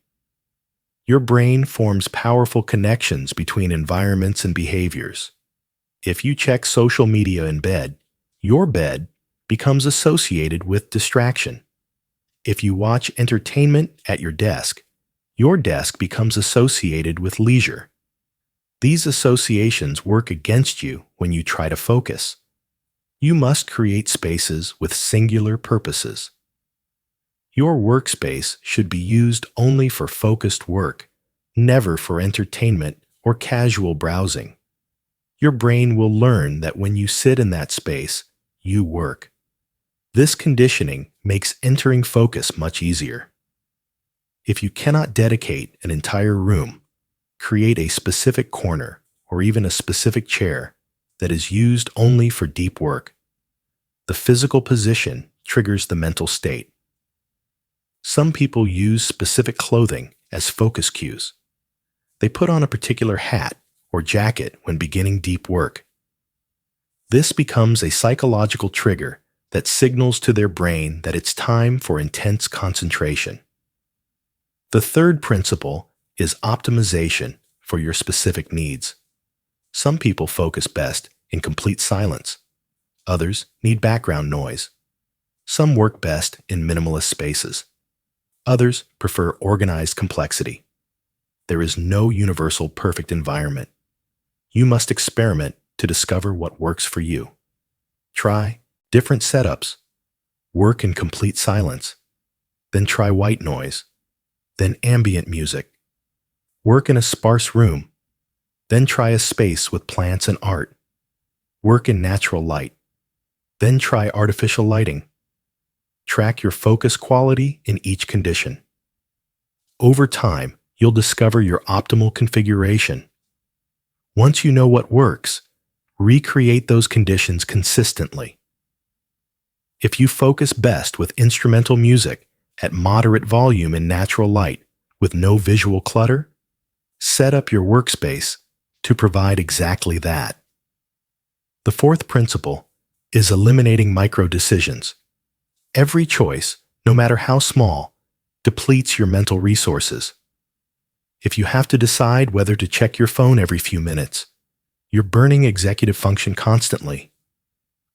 Your brain forms powerful connections between environments and behaviors. If you check social media in bed, your bed becomes associated with distraction. If you watch entertainment at your desk becomes associated with leisure. These associations work against you when you try to focus. You must create spaces with singular purposes. Your workspace should be used only for focused work, never for entertainment or casual browsing. Your brain will learn that when you sit in that space, you work. This conditioning makes entering focus much easier. If you cannot dedicate an entire room, create a specific corner or even a specific chair that is used only for deep work. The physical position triggers the mental state. Some people use specific clothing as focus cues. They put on a particular hat or jacket when beginning deep work. This becomes a psychological trigger that signals to their brain that it's time for intense concentration. The third principle is optimization for your specific needs. Some people focus best in complete silence. Others need background noise. Some work best in minimalist spaces. Others prefer organized complexity. There is no universal perfect environment. You must experiment to discover what works for you. Try different setups. Work in complete silence. Then try white noise. Then ambient music. Work in a sparse room. Then try a space with plants and art. Work in natural light. Then try artificial lighting. Track your focus quality in each condition. Over time, you'll discover your optimal configuration. Once you know what works, recreate those conditions consistently. If you focus best with instrumental music at moderate volume in natural light with no visual clutter, set up your workspace to provide exactly that. The fourth principle is eliminating micro-decisions. Every choice, no matter how small, depletes your mental resources. If you have to decide whether to check your phone every few minutes, you're burning executive function constantly.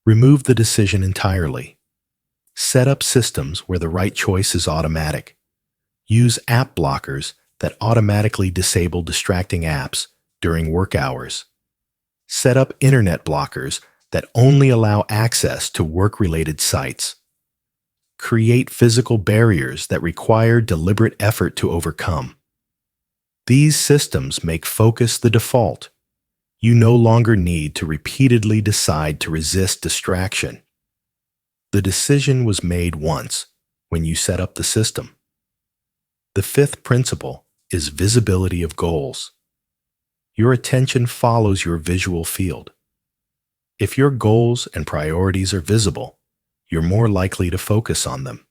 Remove the decision entirely. Set up systems where the right choice is automatic. Use app blockers that automatically disable distracting apps during work hours. Set up internet blockers that only allow access to work-related sites. Create physical barriers that require deliberate effort to overcome. These systems make focus the default. You no longer need to repeatedly decide to resist distraction. The decision was made once when you set up the system. The fifth principle is visibility of goals. Your attention follows your visual field. If your goals and priorities are visible, you're more likely to focus on them.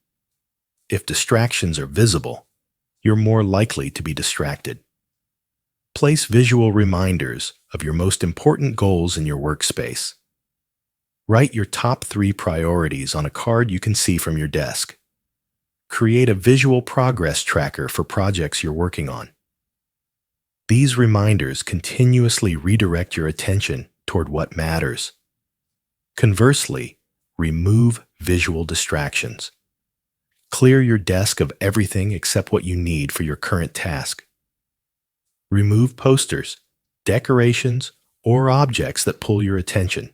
If distractions are visible, you're more likely to be distracted. Place visual reminders of your most important goals in your workspace. Write your top 3 priorities on a card you can see from your desk. Create a visual progress tracker for projects you're working on. These reminders continuously redirect your attention toward what matters. Conversely, remove visual distractions. Clear your desk of everything except what you need for your current task. Remove posters, decorations, or objects that pull your attention.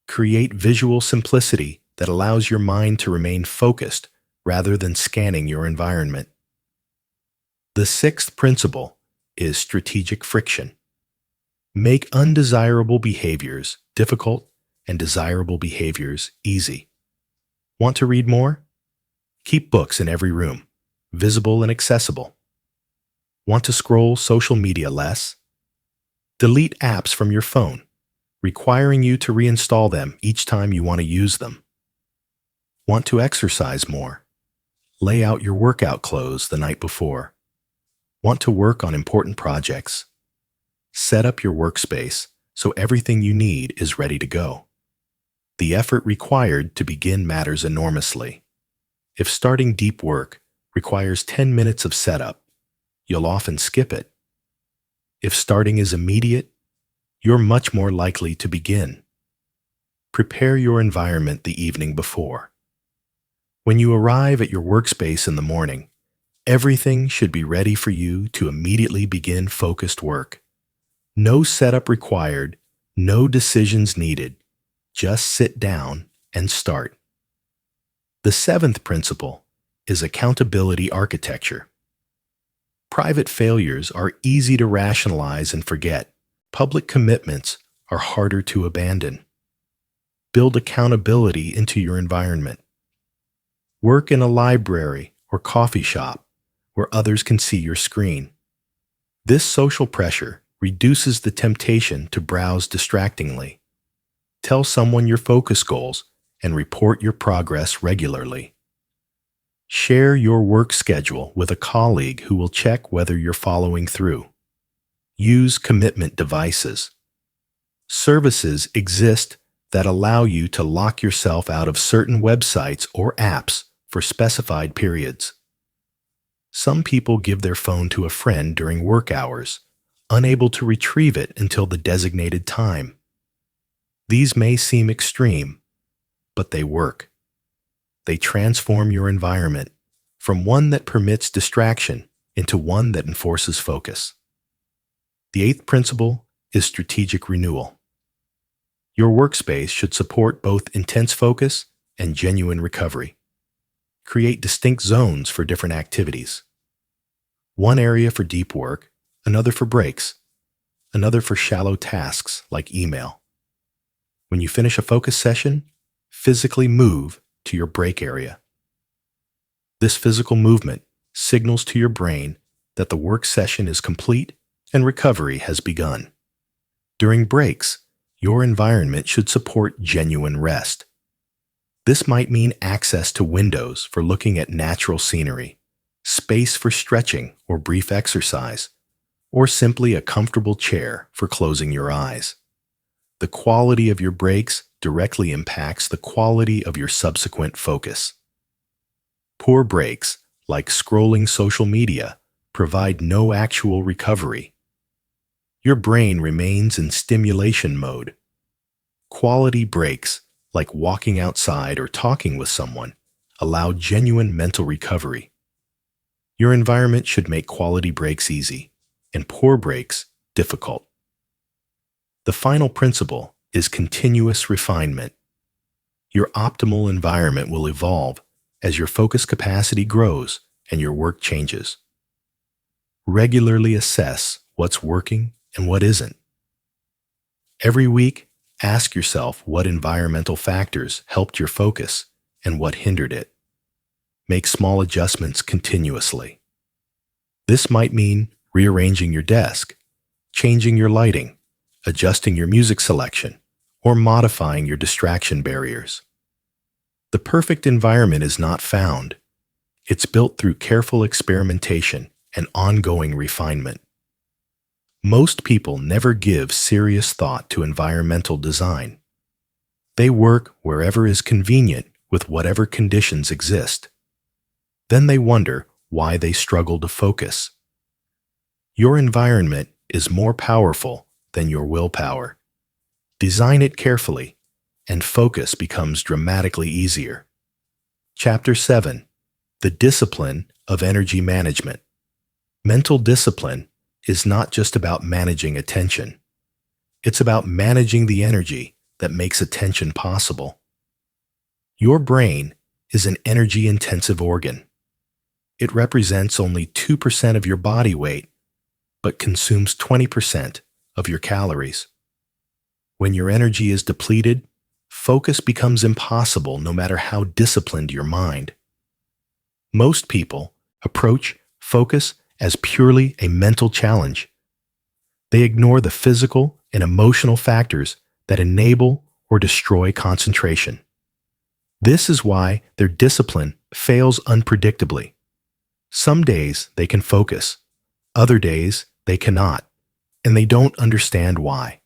Create visual simplicity that allows your mind to remain focused rather than scanning your environment. The sixth principle is strategic friction. Make undesirable behaviors difficult and desirable behaviors easy. Want to read more? Keep books in every room, visible and accessible. Want to scroll social media less? Delete apps from your phone, requiring you to reinstall them each time you want to use them. Want to exercise more? Lay out your workout clothes the night before. Want to work on important projects? Set up your workspace so everything you need is ready to go. The effort required to begin matters enormously. If starting deep work requires 10 minutes of setup, you'll often skip it. If starting is immediate, you're much more likely to begin. Prepare your environment the evening before. When you arrive at your workspace in the morning, everything should be ready for you to immediately begin focused work. No setup required, no decisions needed. Just sit down and start. The seventh principle is accountability architecture. Private failures are easy to rationalize and forget. Public commitments are harder to abandon. Build accountability into your environment. Work in a library or coffee shop where others can see your screen. This social pressure reduces the temptation to browse distractingly. Tell someone your focus goals and report your progress regularly. Share your work schedule with a colleague who will check whether you're following through. Use commitment devices. Services exist that allow you to lock yourself out of certain websites or apps for specified periods. Some people give their phone to a friend during work hours, unable to retrieve it until the designated time. These may seem extreme, but they work. They transform your environment from one that permits distraction into one that enforces focus. The eighth principle is strategic renewal. Your workspace should support both intense focus and genuine recovery. Create distinct zones for different activities. One area for deep work, another for breaks, another for shallow tasks like email. When you finish a focus session, physically move to your break area. This physical movement signals to your brain that the work session is complete and recovery has begun. During breaks, your environment should support genuine rest. This might mean access to windows for looking at natural scenery, space for stretching or brief exercise, or simply a comfortable chair for closing your eyes. The quality of your breaks directly impacts the quality of your subsequent focus. Poor breaks, like scrolling social media, provide no actual recovery. Your brain remains in stimulation mode. Quality breaks, like walking outside or talking with someone, allow genuine mental recovery. Your environment should make quality breaks easy, and poor breaks difficult. The final principle is continuous refinement. Your optimal environment will evolve as your focus capacity grows and your work changes. Regularly assess what's working and what isn't. Every week, ask yourself what environmental factors helped your focus and what hindered it. Make small adjustments continuously. This might mean rearranging your desk, changing your lighting, adjusting your music selection, or modifying your distraction barriers. The perfect environment is not found. It's built through careful experimentation and ongoing refinement. Most people never give serious thought to environmental design. They work wherever is convenient with whatever conditions exist. Then they wonder why they struggle to focus. Your environment is more powerful than your willpower. Design it carefully, and focus becomes dramatically easier. Chapter 7. The Discipline of Energy Management. Mental discipline is not just about managing attention. It's about managing the energy that makes attention possible. Your brain is an energy-intensive organ. It represents only 2% of your body weight, but consumes 20% of your calories. When your energy is depleted, focus becomes impossible no matter how disciplined your mind. Most people approach focus as purely a mental challenge. They ignore the physical and emotional factors that enable or destroy concentration. This is why their discipline fails unpredictably. Some days they can focus, other days they cannot, and they don't understand why.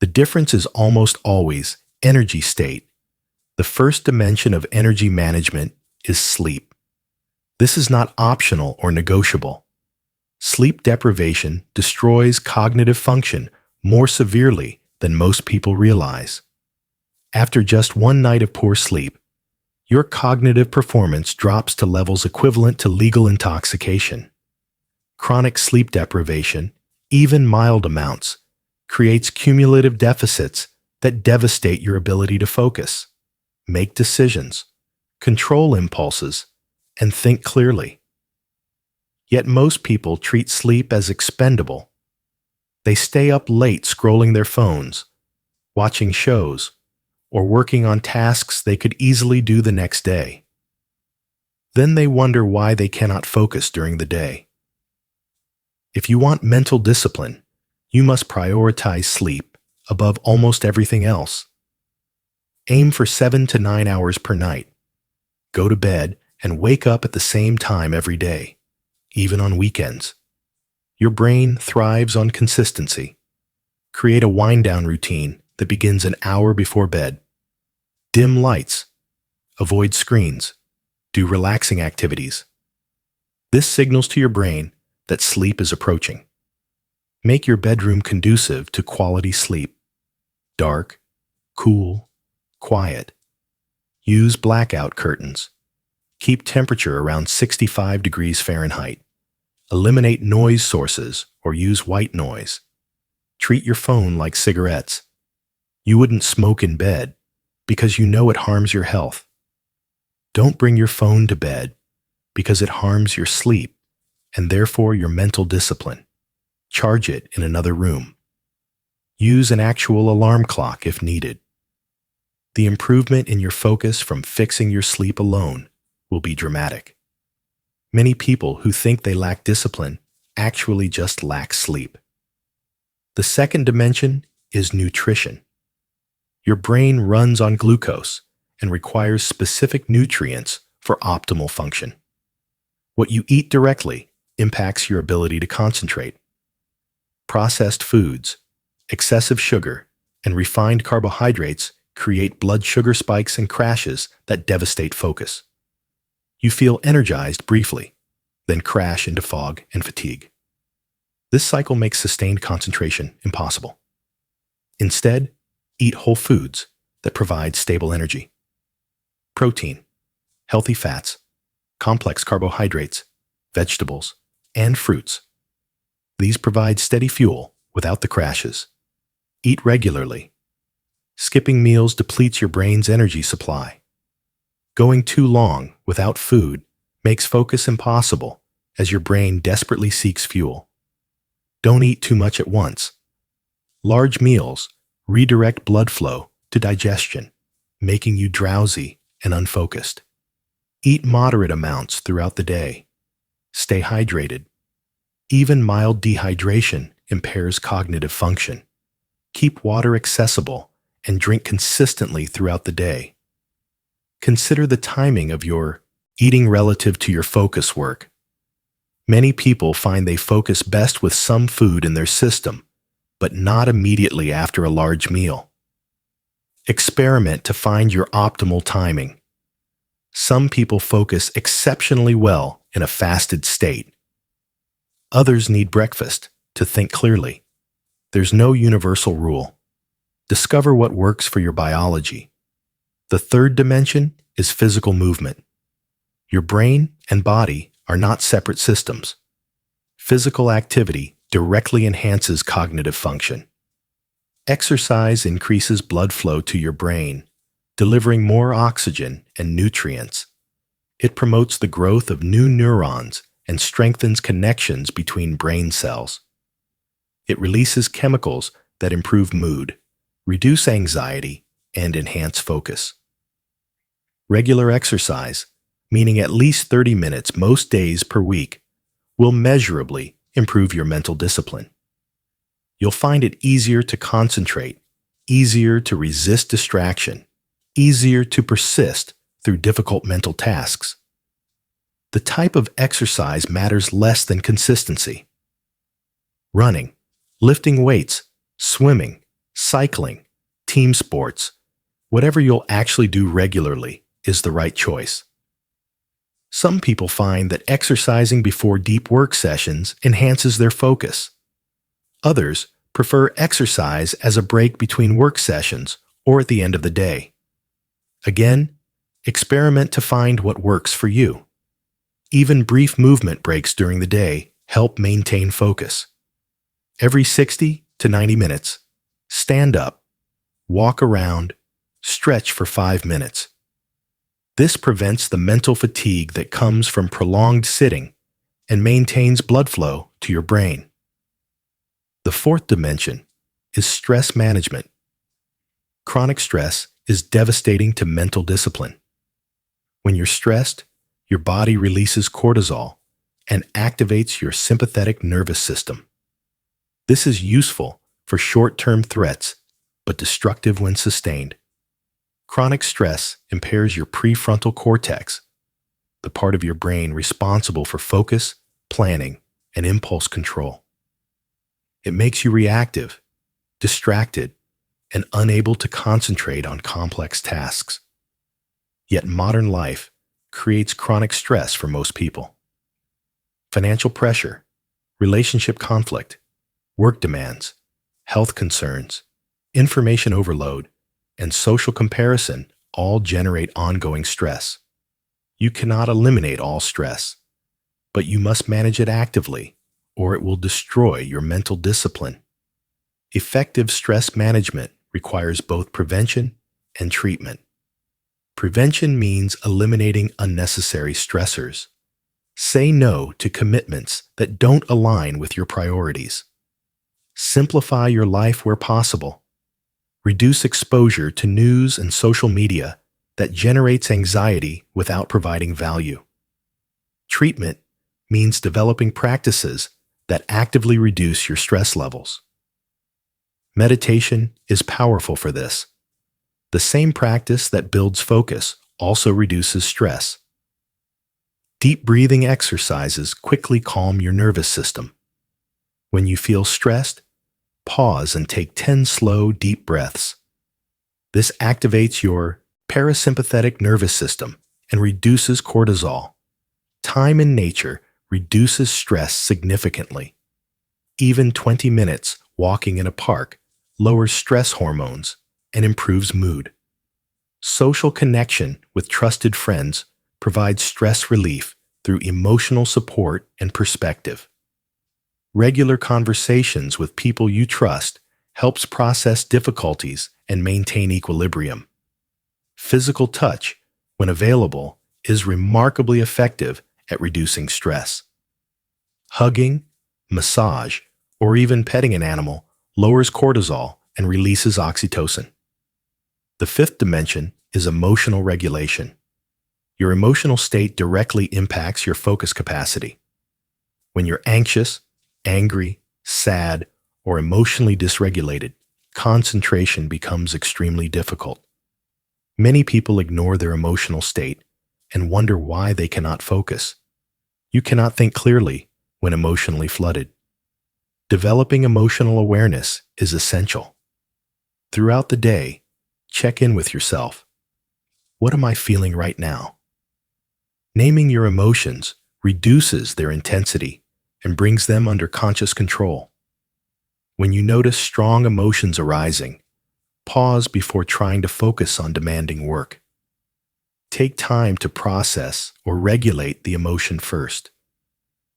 The difference is almost always energy state. The first dimension of energy management is sleep. This is not optional or negotiable. Sleep deprivation destroys cognitive function more severely than most people realize. After just one night of poor sleep, your cognitive performance drops to levels equivalent to legal intoxication. Chronic sleep deprivation, even mild amounts, creates cumulative deficits that devastate your ability to focus, make decisions, control impulses, and think clearly. Yet most people treat sleep as expendable. They stay up late scrolling their phones, watching shows, or working on tasks they could easily do the next day. Then they wonder why they cannot focus during the day. If you want mental discipline, You must prioritize sleep above almost everything else. Aim for 7 to 9 hours per night. Go to bed and wake up at the same time every day, even on weekends. Your brain thrives on consistency. Create a wind-down routine that begins an hour before bed. Dim lights. Avoid screens. Do relaxing activities. This signals to your brain that sleep is approaching. Make your bedroom conducive to quality sleep. Dark, cool, quiet. Use blackout curtains. Keep temperature around 65 degrees Fahrenheit. Eliminate noise sources or use white noise. Treat your phone like cigarettes. You wouldn't smoke in bed because you know it harms your health. Don't bring your phone to bed because it harms your sleep and therefore your mental discipline. Charge it in another room. Use an actual alarm clock if needed. The improvement in your focus from fixing your sleep alone will be dramatic. Many people who think they lack discipline actually just lack sleep. The second dimension is nutrition. Your brain runs on glucose and requires specific nutrients for optimal function. What you eat directly impacts your ability to concentrate. Processed foods, excessive sugar, and refined carbohydrates create blood sugar spikes and crashes that devastate focus. You feel energized briefly, then crash into fog and fatigue. This cycle makes sustained concentration impossible. Instead, eat whole foods that provide stable energy. Protein, healthy fats, complex carbohydrates, vegetables, and fruits. These provide steady fuel without the crashes. Eat regularly. Skipping meals depletes your brain's energy supply. Going too long without food makes focus impossible as your brain desperately seeks fuel. Don't eat too much at once. Large meals redirect blood flow to digestion, making you drowsy and unfocused. Eat moderate amounts throughout the day. Stay hydrated. Even mild dehydration impairs cognitive function. Keep water accessible and drink consistently throughout the day. Consider the timing of your eating relative to your focus work. Many people find they focus best with some food in their system, but not immediately after a large meal. Experiment to find your optimal timing. Some people focus exceptionally well in a fasted state. Others need breakfast to think clearly. There's no universal rule. Discover what works for your biology. The third dimension is physical movement. Your brain and body are not separate systems. Physical activity directly enhances cognitive function. Exercise increases blood flow to your brain, delivering more oxygen and nutrients. It promotes the growth of new neurons and strengthens connections between brain cells. It releases chemicals that improve mood, reduce anxiety, and enhance focus. Regular exercise, meaning at least 30 minutes most days per week, will measurably improve your mental discipline. You'll find it easier to concentrate, easier to resist distraction, easier to persist through difficult mental tasks. The type of exercise matters less than consistency. Running, lifting weights, swimming, cycling, team sports, whatever you'll actually do regularly is the right choice. Some people find that exercising before deep work sessions enhances their focus. Others prefer exercise as a break between work sessions or at the end of the day. Again, experiment to find what works for you. Even brief movement breaks during the day help maintain focus. Every 60 to 90 minutes, stand up, walk around, stretch for 5 minutes. This prevents the mental fatigue that comes from prolonged sitting and maintains blood flow to your brain. The fourth dimension is stress management. Chronic stress is devastating to mental discipline. When you're stressed, your body releases cortisol and activates your sympathetic nervous system. This is useful for short-term threats, but destructive when sustained. Chronic stress impairs your prefrontal cortex, the part of your brain responsible for focus, planning, and impulse control. It makes you reactive, distracted, and unable to concentrate on complex tasks. Yet modern life creates chronic stress for most people. Financial pressure, relationship conflict, work demands, health concerns, information overload, and social comparison all generate ongoing stress. You cannot eliminate all stress, but you must manage it actively, or it will destroy your mental discipline. Effective stress management requires both prevention and treatment. Prevention means eliminating unnecessary stressors. Say no to commitments that don't align with your priorities. Simplify your life where possible. Reduce exposure to news and social media that generates anxiety without providing value. Treatment means developing practices that actively reduce your stress levels. Meditation is powerful for this. The same practice that builds focus also reduces stress. Deep breathing exercises quickly calm your nervous system. When you feel stressed, pause and take 10 slow, deep breaths. This activates your parasympathetic nervous system and reduces cortisol. Time in nature reduces stress significantly. Even 20 minutes walking in a park lowers stress hormones and improves mood. Social connection with trusted friends provides stress relief through emotional support and perspective. Regular conversations with people you trust helps process difficulties and maintain equilibrium. Physical touch, when available, is remarkably effective at reducing stress. Hugging, massage, or even petting an animal lowers cortisol and releases oxytocin. The fifth dimension is emotional regulation. Your emotional state directly impacts your focus capacity. When you're anxious, angry, sad, or emotionally dysregulated, concentration becomes extremely difficult. Many people ignore their emotional state and wonder why they cannot focus. You cannot think clearly when emotionally flooded. Developing emotional awareness is essential. Throughout the day, check in with yourself. What am I feeling right now? Naming your emotions reduces their intensity and brings them under conscious control. When you notice strong emotions arising, pause before trying to focus on demanding work. Take time to process or regulate the emotion first.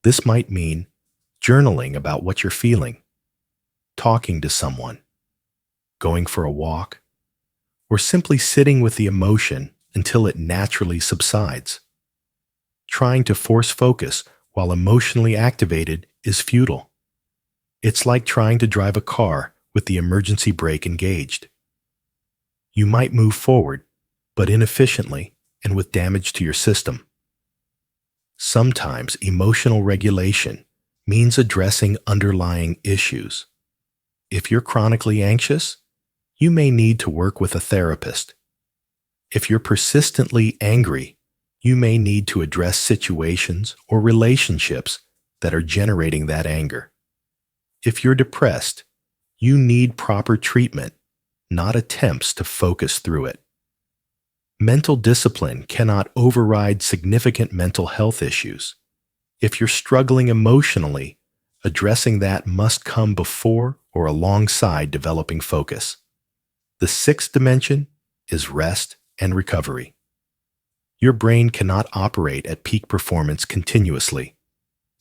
This might mean journaling about what you're feeling, talking to someone, going for a walk, or simply sitting with the emotion until it naturally subsides. Trying to force focus while emotionally activated is futile. It's like trying to drive a car with the emergency brake engaged. You might move forward, but inefficiently and with damage to your system. Sometimes emotional regulation means addressing underlying issues. If you're chronically anxious, you may need to work with a therapist. If you're persistently angry, you may need to address situations or relationships that are generating that anger. If you're depressed, you need proper treatment, not attempts to focus through it. Mental discipline cannot override significant mental health issues. If you're struggling emotionally, addressing that must come before or alongside developing focus. The sixth dimension is rest and recovery. Your brain cannot operate at peak performance continuously.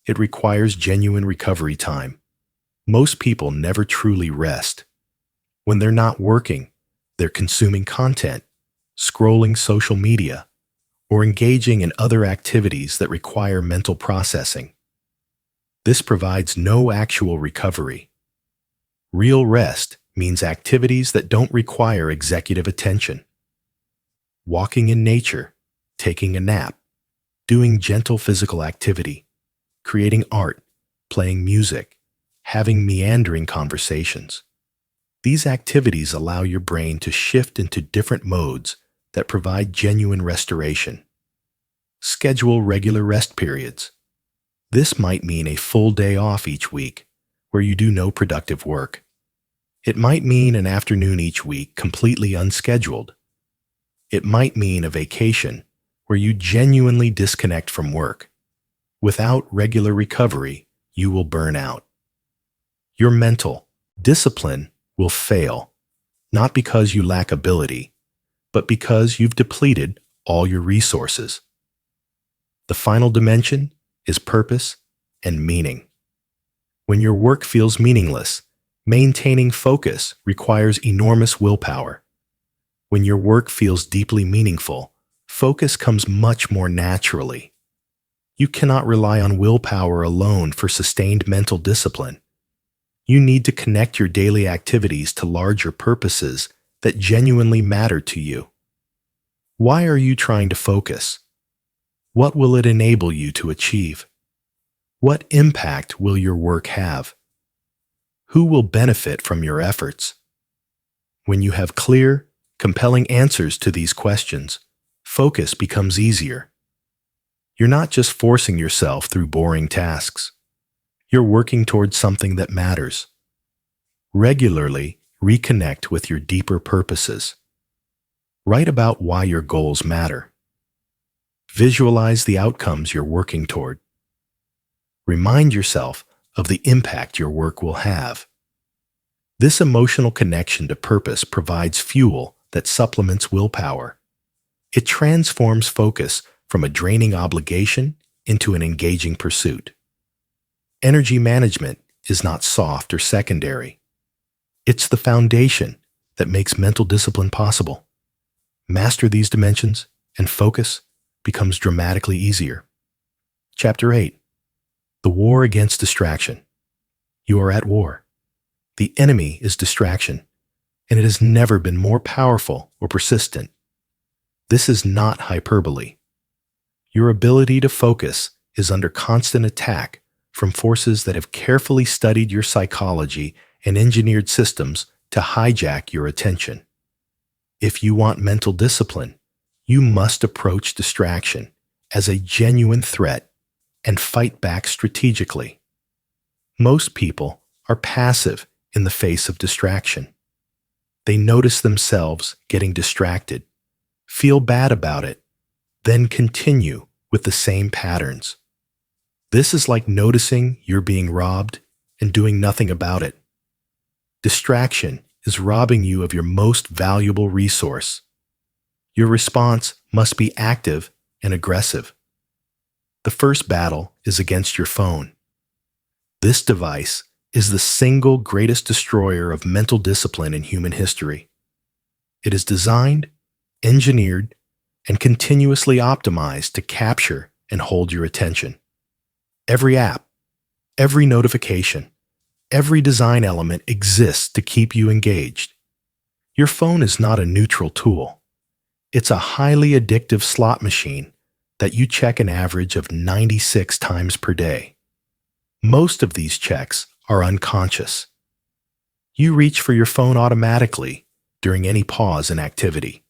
It requires genuine recovery time. Most people never truly rest. When they're not working, they're consuming content, scrolling social media, or engaging in other activities that require mental processing. This provides no actual recovery. Real rest means activities that don't require executive attention. Walking in nature, taking a nap, doing gentle physical activity, creating art, playing music, having meandering conversations. These activities allow your brain to shift into different modes that provide genuine restoration. Schedule regular rest periods. This might mean a full day off each week where you do no productive work. It might mean an afternoon each week completely unscheduled. It might mean a vacation where you genuinely disconnect from work. Without regular recovery, you will burn out. Your mental discipline will fail, not because you lack ability, but because you've depleted all your resources. The final dimension is purpose and meaning. When your work feels meaningless, maintaining focus requires enormous willpower. When your work feels deeply meaningful, focus comes much more naturally. You cannot rely on willpower alone for sustained mental discipline. You need to connect your daily activities to larger purposes that genuinely matter to you. Why are you trying to focus? What will it enable you to achieve? What impact will your work have? Who will benefit from your efforts? When you have clear, compelling answers to these questions, focus becomes easier. You're not just forcing yourself through boring tasks. You're working towards something that matters. Regularly reconnect with your deeper purposes. Write about why your goals matter. Visualize the outcomes you're working toward. Remind yourself of the impact your work will have. This emotional connection to purpose provides fuel that supplements willpower. It transforms focus from a draining obligation into an engaging pursuit. Energy management is not soft or secondary. It's the foundation that makes mental discipline possible. Master these dimensions, and focus becomes dramatically easier. Chapter 8. The War Against Distraction. You are at war. The enemy is distraction, and it has never been more powerful or persistent. This is not hyperbole. Your ability to focus is under constant attack from forces that have carefully studied your psychology and engineered systems to hijack your attention. If you want mental discipline, you must approach distraction as a genuine threat and fight back strategically. Most people are passive in the face of distraction. They notice themselves getting distracted, feel bad about it, then continue with the same patterns. This is like noticing you're being robbed and doing nothing about it. Distraction is robbing you of your most valuable resource. Your response must be active and aggressive. The first battle is against your phone. This device is the single greatest destroyer of mental discipline in human history. It is designed, engineered, and continuously optimized to capture and hold your attention. Every app, every notification, every design element exists to keep you engaged. Your phone is not a neutral tool. It's a highly addictive slot machine that you check an average of 96 times per day. Most of these checks are unconscious. You reach for your phone automatically during any pause in activity.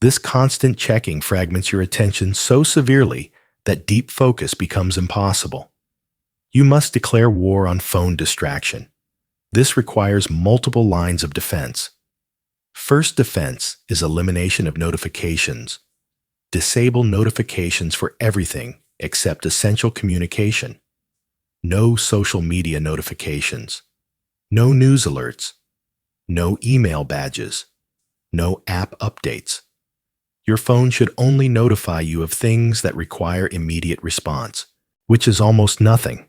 This constant checking fragments your attention so severely that deep focus becomes impossible. You must declare war on phone distraction. This requires multiple lines of defense. First defense is elimination of notifications. Disable notifications for everything except essential communication. No social media notifications. No news alerts. No email badges. No app updates. Your phone should only notify you of things that require immediate response, which is almost nothing.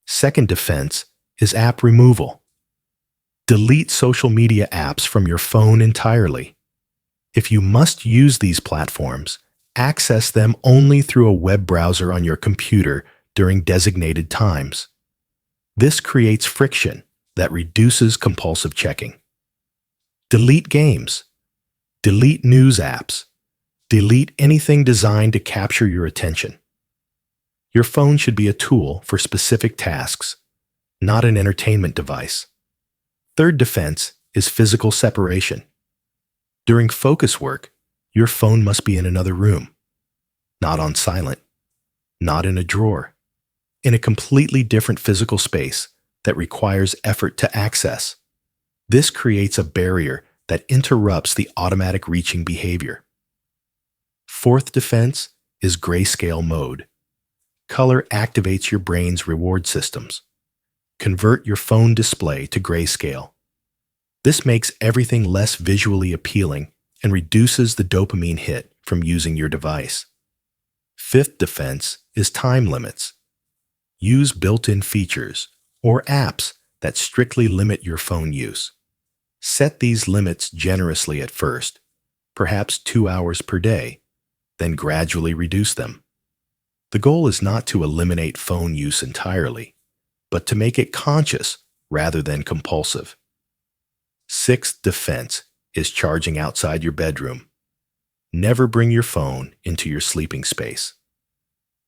Second defense is app removal. Delete social media apps from your phone entirely. If you must use these platforms, access them only through a web browser on your computer during designated times. This creates friction that reduces compulsive checking. Delete games. Delete news apps. Delete anything designed to capture your attention. Your phone should be a tool for specific tasks, not an entertainment device. Third defense is physical separation. During focus work, your phone must be in another room, not on silent, not in a drawer, in a completely different physical space that requires effort to access. This creates a barrier that interrupts the automatic reaching behavior. Fourth defense is grayscale mode. Color activates your brain's reward systems. Convert your phone display to grayscale. This makes everything less visually appealing and reduces the dopamine hit from using your device. Fifth defense is time limits. Use built-in features or apps that strictly limit your phone use. Set these limits generously at first, perhaps 2 hours per day, then gradually reduce them. The goal is not to eliminate phone use entirely, but to make it conscious rather than compulsive. Sixth defense is charging outside your bedroom. Never bring your phone into your sleeping space.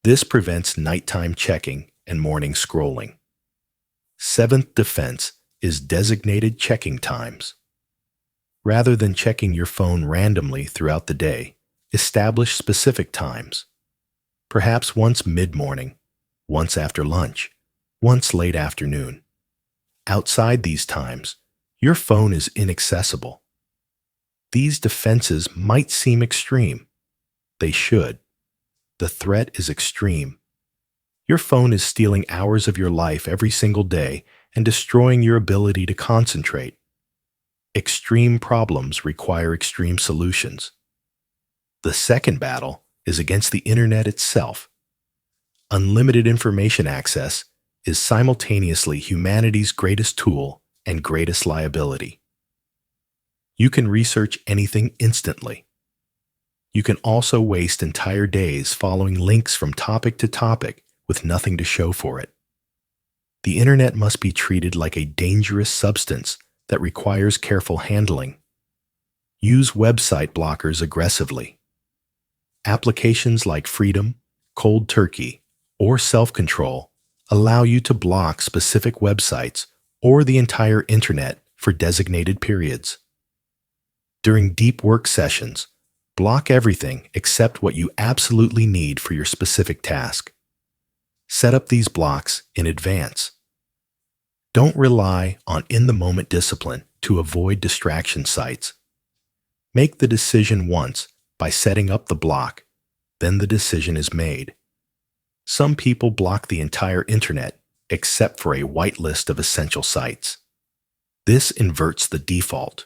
This prevents nighttime checking and morning scrolling. Seventh defense is designated checking times. Rather than checking your phone randomly throughout the day, establish specific times. Perhaps once mid-morning, once after lunch, once late afternoon. Outside these times, your phone is inaccessible. These defenses might seem extreme. They should. The threat is extreme. Your phone is stealing hours of your life every single day and destroying your ability to concentrate. Extreme problems require extreme solutions. The second battle is against the internet itself. Unlimited information access is simultaneously humanity's greatest tool and greatest liability. You can research anything instantly. You can also waste entire days following links from topic to topic with nothing to show for it. The internet must be treated like a dangerous substance that requires careful handling. Use website blockers aggressively. Applications like Freedom, Cold Turkey, or Self-Control allow you to block specific websites or the entire internet for designated periods. During deep work sessions, block everything except what you absolutely need for your specific task. Set up these blocks in advance. Don't rely on in-the-moment discipline to avoid distraction sites. Make the decision once by setting up the block, then the decision is made. Some people block the entire internet except for a whitelist of essential sites. This inverts the default.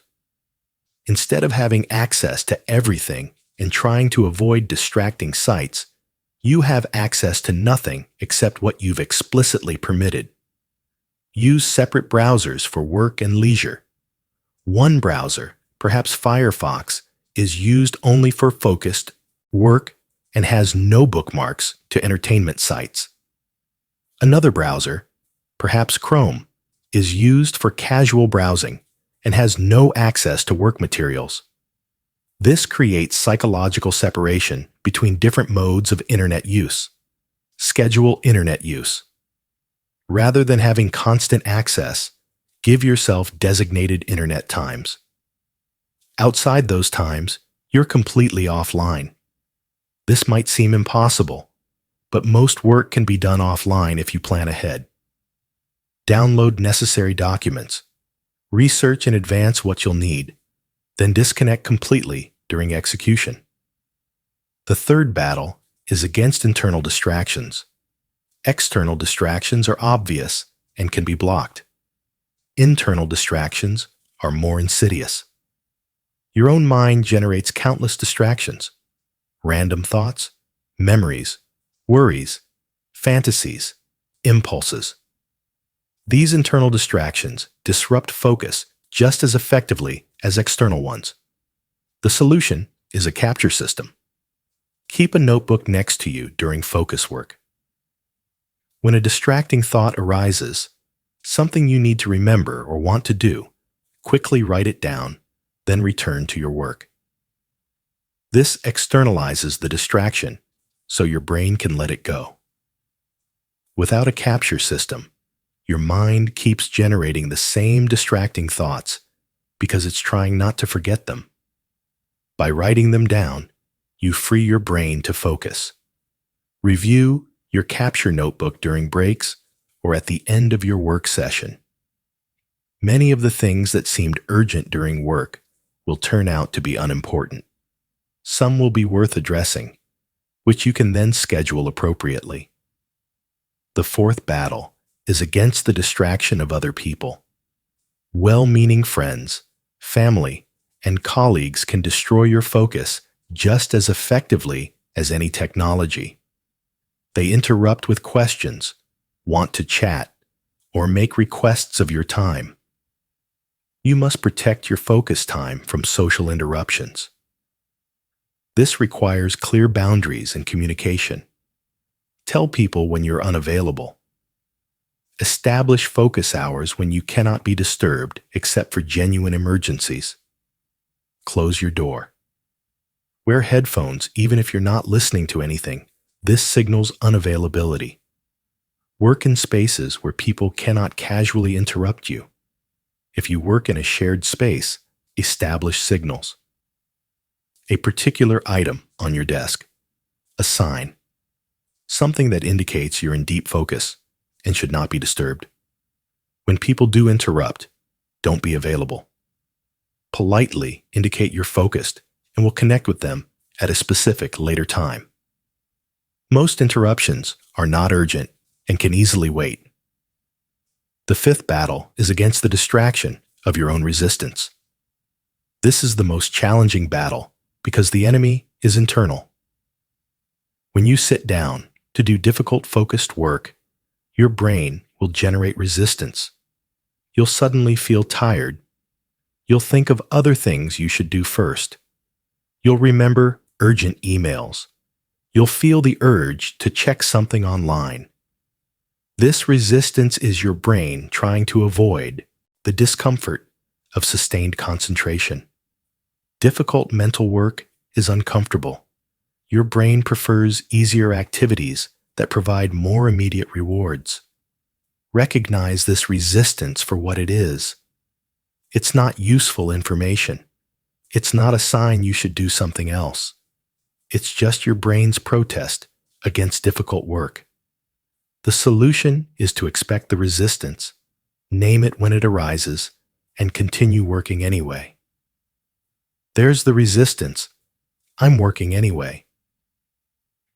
Instead of having access to everything and trying to avoid distracting sites, you have access to nothing except what you've explicitly permitted. Use separate browsers for work and leisure. One browser, perhaps Firefox, is used only for focused work and has no bookmarks to entertainment sites. Another browser, perhaps Chrome, is used for casual browsing and has no access to work materials. This creates psychological separation between different modes of internet use. Schedule internet use. Rather than having constant access, give yourself designated internet times. Outside those times, you're completely offline. This might seem impossible, but most work can be done offline if you plan ahead. Download necessary documents. Research in advance what you'll need, then disconnect completely during execution. The third battle is against internal distractions. External distractions are obvious and can be blocked. Internal distractions are more insidious. Your own mind generates countless distractions: random thoughts, memories, worries, fantasies, impulses. These internal distractions disrupt focus just as effectively as external ones. The solution is a capture system. Keep a notebook next to you during focus work. When a distracting thought arises, something you need to remember or want to do, quickly write it down, then return to your work. This externalizes the distraction so your brain can let it go. Without a capture system, Your mind keeps generating the same distracting thoughts because it's trying not to forget them. By writing them down, you free your brain to focus. Review your capture notebook during breaks or at the end of your work session. Many of the things that seemed urgent during work will turn out to be unimportant. Some will be worth addressing, which you can then schedule appropriately. The fourth battle is against the distraction of other people. Well-meaning friends, family, and colleagues can destroy your focus just as effectively as any technology. They interrupt with questions, want to chat, or make requests of your time. You must protect your focus time from social interruptions. This requires clear boundaries and communication. Tell people when you're unavailable. Establish focus hours when you cannot be disturbed except for genuine emergencies. Close your door. Wear headphones even if you're not listening to anything. This signals unavailability. Work in spaces where people cannot casually interrupt you. If you work in a shared space, establish signals. A particular item on your desk. A sign. Something that indicates you're in deep focus and should not be disturbed. When people do interrupt, don't be available. Politely indicate you're focused and will connect with them at a specific later time. Most interruptions are not urgent and can easily wait. The fifth battle is against the distraction of your own resistance. This is the most challenging battle because the enemy is internal. When you sit down to do difficult focused work, your brain will generate resistance. You'll suddenly feel tired. You'll think of other things you should do first. You'll remember urgent emails. You'll feel the urge to check something online. This resistance is your brain trying to avoid the discomfort of sustained concentration. Difficult mental work is uncomfortable. Your brain prefers easier activities that provide more immediate rewards. Recognize this resistance for what it is. It's not useful information. It's not a sign you should do something else. It's just your brain's protest against difficult work. The solution is to expect the resistance, name it when it arises, and continue working anyway. There's the resistance. I'm working anyway.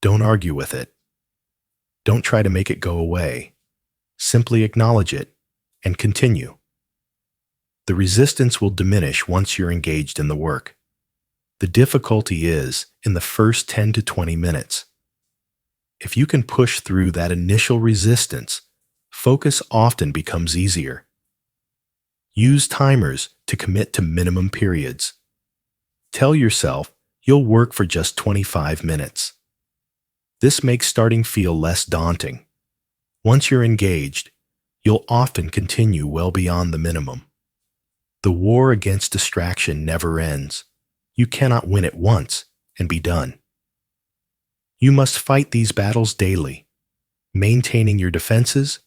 Don't argue with it. Don't try to make it go away. Simply acknowledge it and continue. The resistance will diminish once you're engaged in the work. The difficulty is in the first 10 to 20 minutes. If you can push through that initial resistance, focus often becomes easier. Use timers to commit to minimum periods. Tell yourself you'll work for just 25 minutes. This makes starting feel less daunting. Once you're engaged, you'll often continue well beyond the minimum. The war against distraction never ends. You cannot win it once and be done. You must fight these battles daily, maintaining your defenses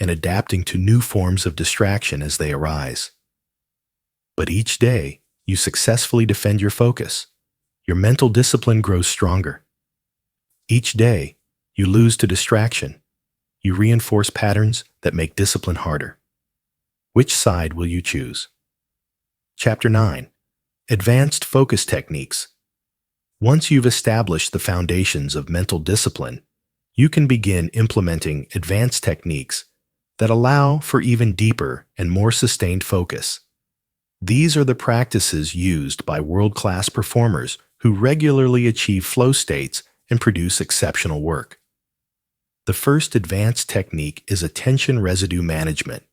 and adapting to new forms of distraction as they arise. But each day, you successfully defend your focus. Your mental discipline grows stronger. Each day, you lose to distraction. You reinforce patterns that make discipline harder. Which side will you choose? Chapter 9. Advanced Focus Techniques. Once you've established the foundations of mental discipline, you can begin implementing advanced techniques that allow for even deeper and more sustained focus. These are the practices used by world-class performers who regularly achieve flow states and produce exceptional work. The first advanced technique is attention residue management.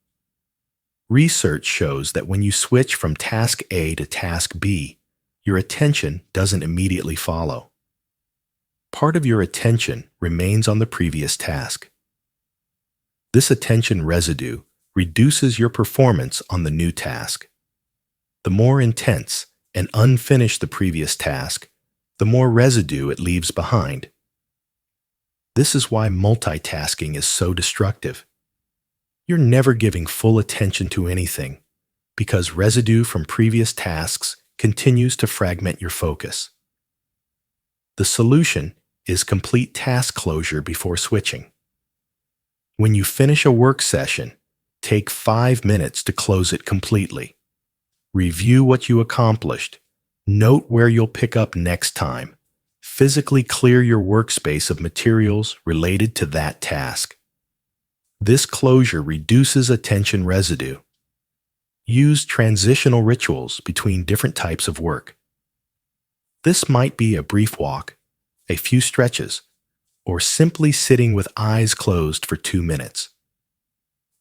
Research shows that when you switch from task A to task B, your attention doesn't immediately follow. Part of your attention remains on the previous task. This attention residue reduces your performance on the new task. The more intense and unfinished the previous task, the more residue it leaves behind. This is why multitasking is so destructive. You're never giving full attention to anything because residue from previous tasks continues to fragment your focus. The solution is complete task closure before switching. When you finish a work session, take 5 minutes to close it completely. Review what you accomplished. Note where you'll pick up next time. Physically clear your workspace of materials related to that task. This closure reduces attention residue. Use transitional rituals between different types of work. This might be a brief walk, a few stretches, or simply sitting with eyes closed for 2 minutes.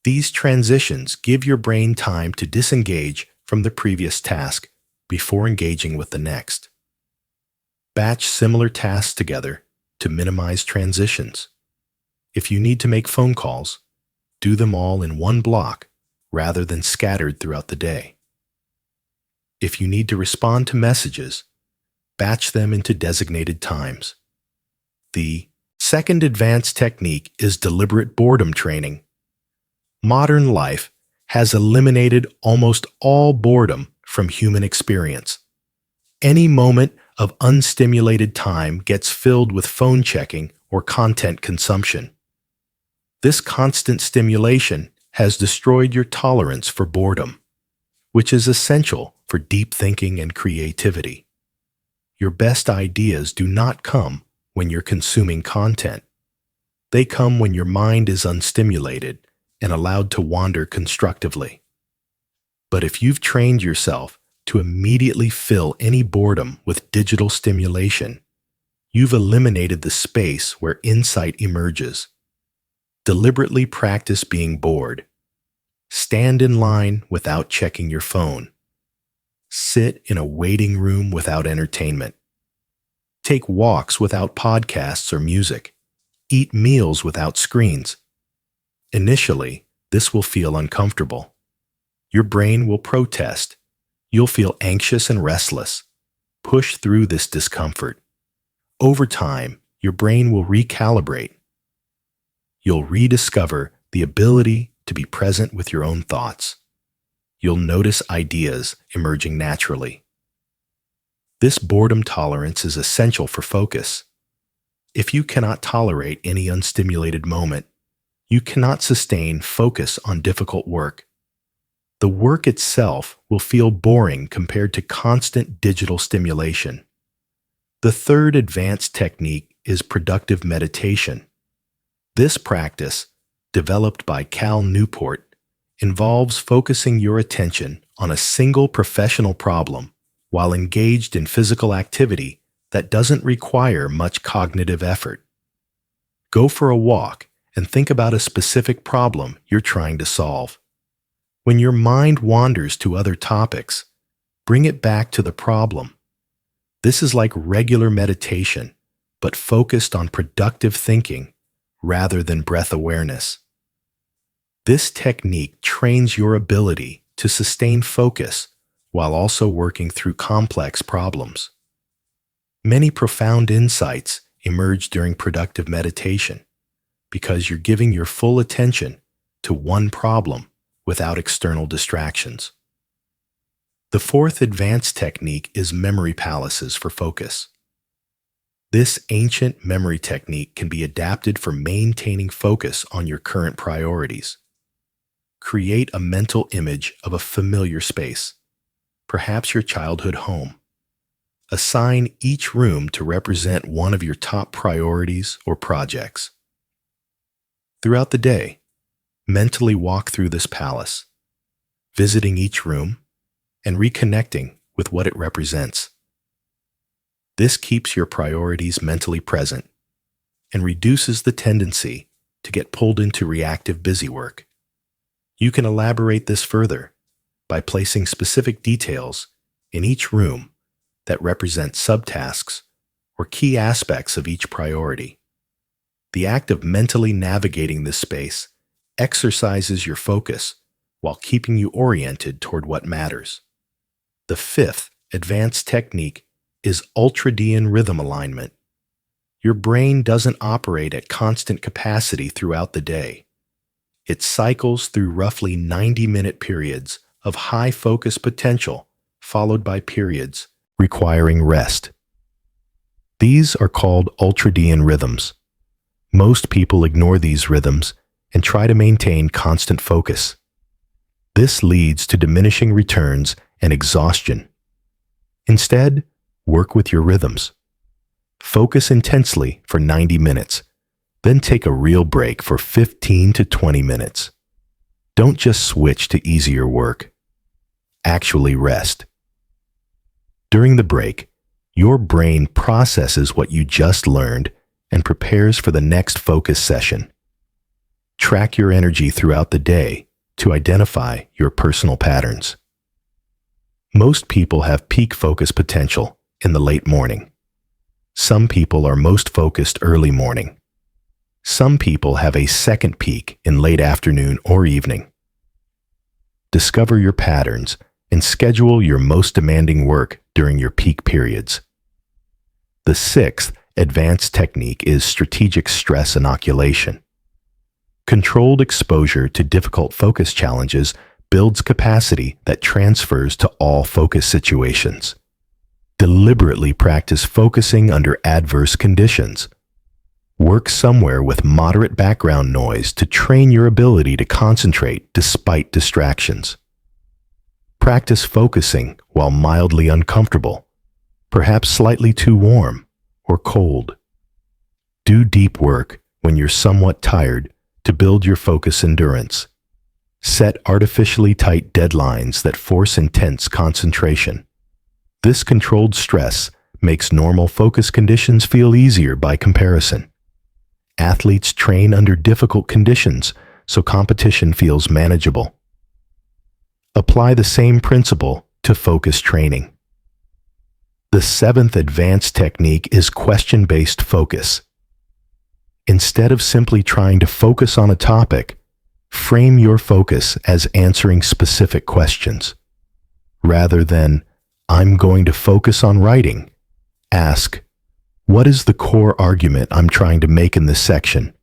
These transitions give your brain time to disengage from the previous task before engaging with the next. Batch similar tasks together to minimize transitions. If you need to make phone calls, do them all in one block rather than scattered throughout the day. If you need to respond to messages, batch them into designated times. The second advanced technique is deliberate boredom training. Modern life has eliminated almost all boredom from human experience. Any moment of unstimulated time gets filled with phone checking or content consumption. This constant stimulation has destroyed your tolerance for boredom, which is essential for deep thinking and creativity. Your best ideas do not come when you're consuming content. They come when your mind is unstimulated and allowed to wander constructively. But if you've trained yourself to immediately fill any boredom with digital stimulation, you've eliminated the space where insight emerges. Deliberately practice being bored. Stand in line without checking your phone. Sit in a waiting room without entertainment. Take walks without podcasts or music. Eat meals without screens. Initially, this will feel uncomfortable. Your brain will protest. You'll feel anxious and restless. Push through this discomfort. Over time, your brain will recalibrate. You'll rediscover the ability to be present with your own thoughts. You'll notice ideas emerging naturally. This boredom tolerance is essential for focus. If you cannot tolerate any unstimulated moment, you cannot sustain focus on difficult work. The work itself will feel boring compared to constant digital stimulation. The third advanced technique is productive meditation. This practice, developed by Cal Newport, involves focusing your attention on a single professional problem while engaged in physical activity that doesn't require much cognitive effort. Go for a walk and think about a specific problem you're trying to solve. When your mind wanders to other topics, bring it back to the problem. This is like regular meditation, but focused on productive thinking rather than breath awareness. This technique trains your ability to sustain focus while also working through complex problems. Many profound insights emerge during productive meditation because you're giving your full attention to one problem without external distractions. The fourth advanced technique is memory palaces for focus. This ancient memory technique can be adapted for maintaining focus on your current priorities. Create a mental image of a familiar space, perhaps your childhood home. Assign each room to represent one of your top priorities or projects. Throughout the day, mentally walk through this palace, visiting each room and reconnecting with what it represents. This keeps your priorities mentally present and reduces the tendency to get pulled into reactive busy work. You can elaborate this further by placing specific details in each room that represent subtasks or key aspects of each priority. The act of mentally navigating this space exercises your focus while keeping you oriented toward what matters. The fifth advanced technique is ultradian rhythm alignment. Your brain doesn't operate at constant capacity throughout the day. It cycles through roughly 90-minute periods of high focus potential, followed by periods requiring rest. These are called ultradian rhythms. Most people ignore these rhythms and try to maintain constant focus. This leads to diminishing returns and exhaustion. Instead, work with your rhythms. Focus intensely for 90 minutes, then take a real break for 15 to 20 minutes. Don't just switch to easier work. Actually rest. During the break, your brain processes what you just learned and prepares for the next focus session. Track your energy throughout the day to identify your personal patterns. Most people have peak focus potential in the late morning. Some people are most focused early morning. Some people have a second peak in late afternoon or evening. Discover your patterns and schedule your most demanding work during your peak periods. The sixth advanced technique is strategic stress inoculation. Controlled exposure to difficult focus challenges builds capacity that transfers to all focus situations. Deliberately practice focusing under adverse conditions. Work somewhere with moderate background noise to train your ability to concentrate despite distractions. Practice focusing while mildly uncomfortable, perhaps slightly too warm or cold. Do deep work when you're somewhat tired to build your focus endurance. Set artificially tight deadlines that force intense concentration. This controlled stress makes normal focus conditions feel easier by comparison. Athletes train under difficult conditions, so competition feels manageable. Apply the same principle to focus training. The seventh advanced technique is question-based focus. Instead of simply trying to focus on a topic, frame your focus as answering specific questions. Rather than, "I'm going to focus on writing," ask, "What is the core argument I'm trying to make in this section?"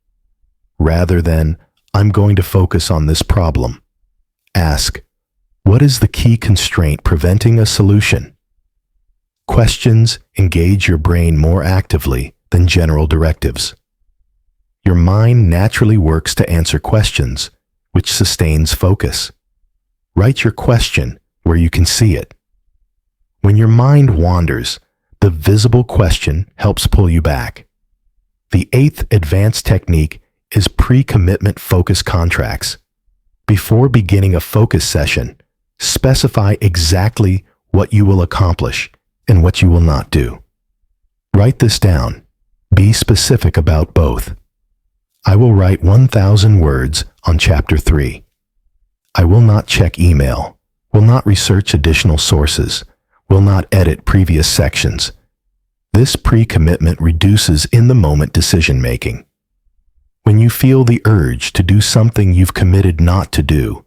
Rather than, "I'm going to focus on this problem," ask, "What is the key constraint preventing a solution?" Questions engage your brain more actively than general directives. Your mind naturally works to answer questions, which sustains focus. Write your question where you can see it. When your mind wanders, the visible question helps pull you back. The eighth advanced technique is pre-commitment focus contracts. Before beginning a focus session, specify exactly what you will accomplish and what you will not do. Write this down. Be specific about both. I will write 1,000 words on Chapter 3. I will not check email, will not research additional sources, will not edit previous sections. This pre-commitment reduces in-the-moment decision-making. When you feel the urge to do something you've committed not to do,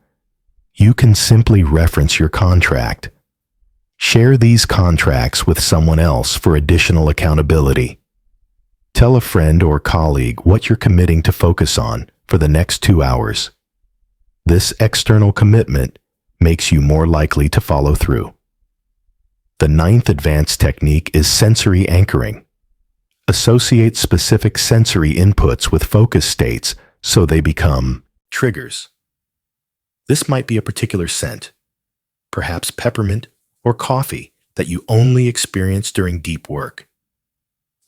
you can simply reference your contract. Share these contracts with someone else for additional accountability. Tell a friend or colleague what you're committing to focus on for the next 2 hours. This external commitment makes you more likely to follow through. The ninth advanced technique is sensory anchoring. Associate specific sensory inputs with focus states so they become triggers. This might be a particular scent, perhaps peppermint or coffee, that you only experience during deep work.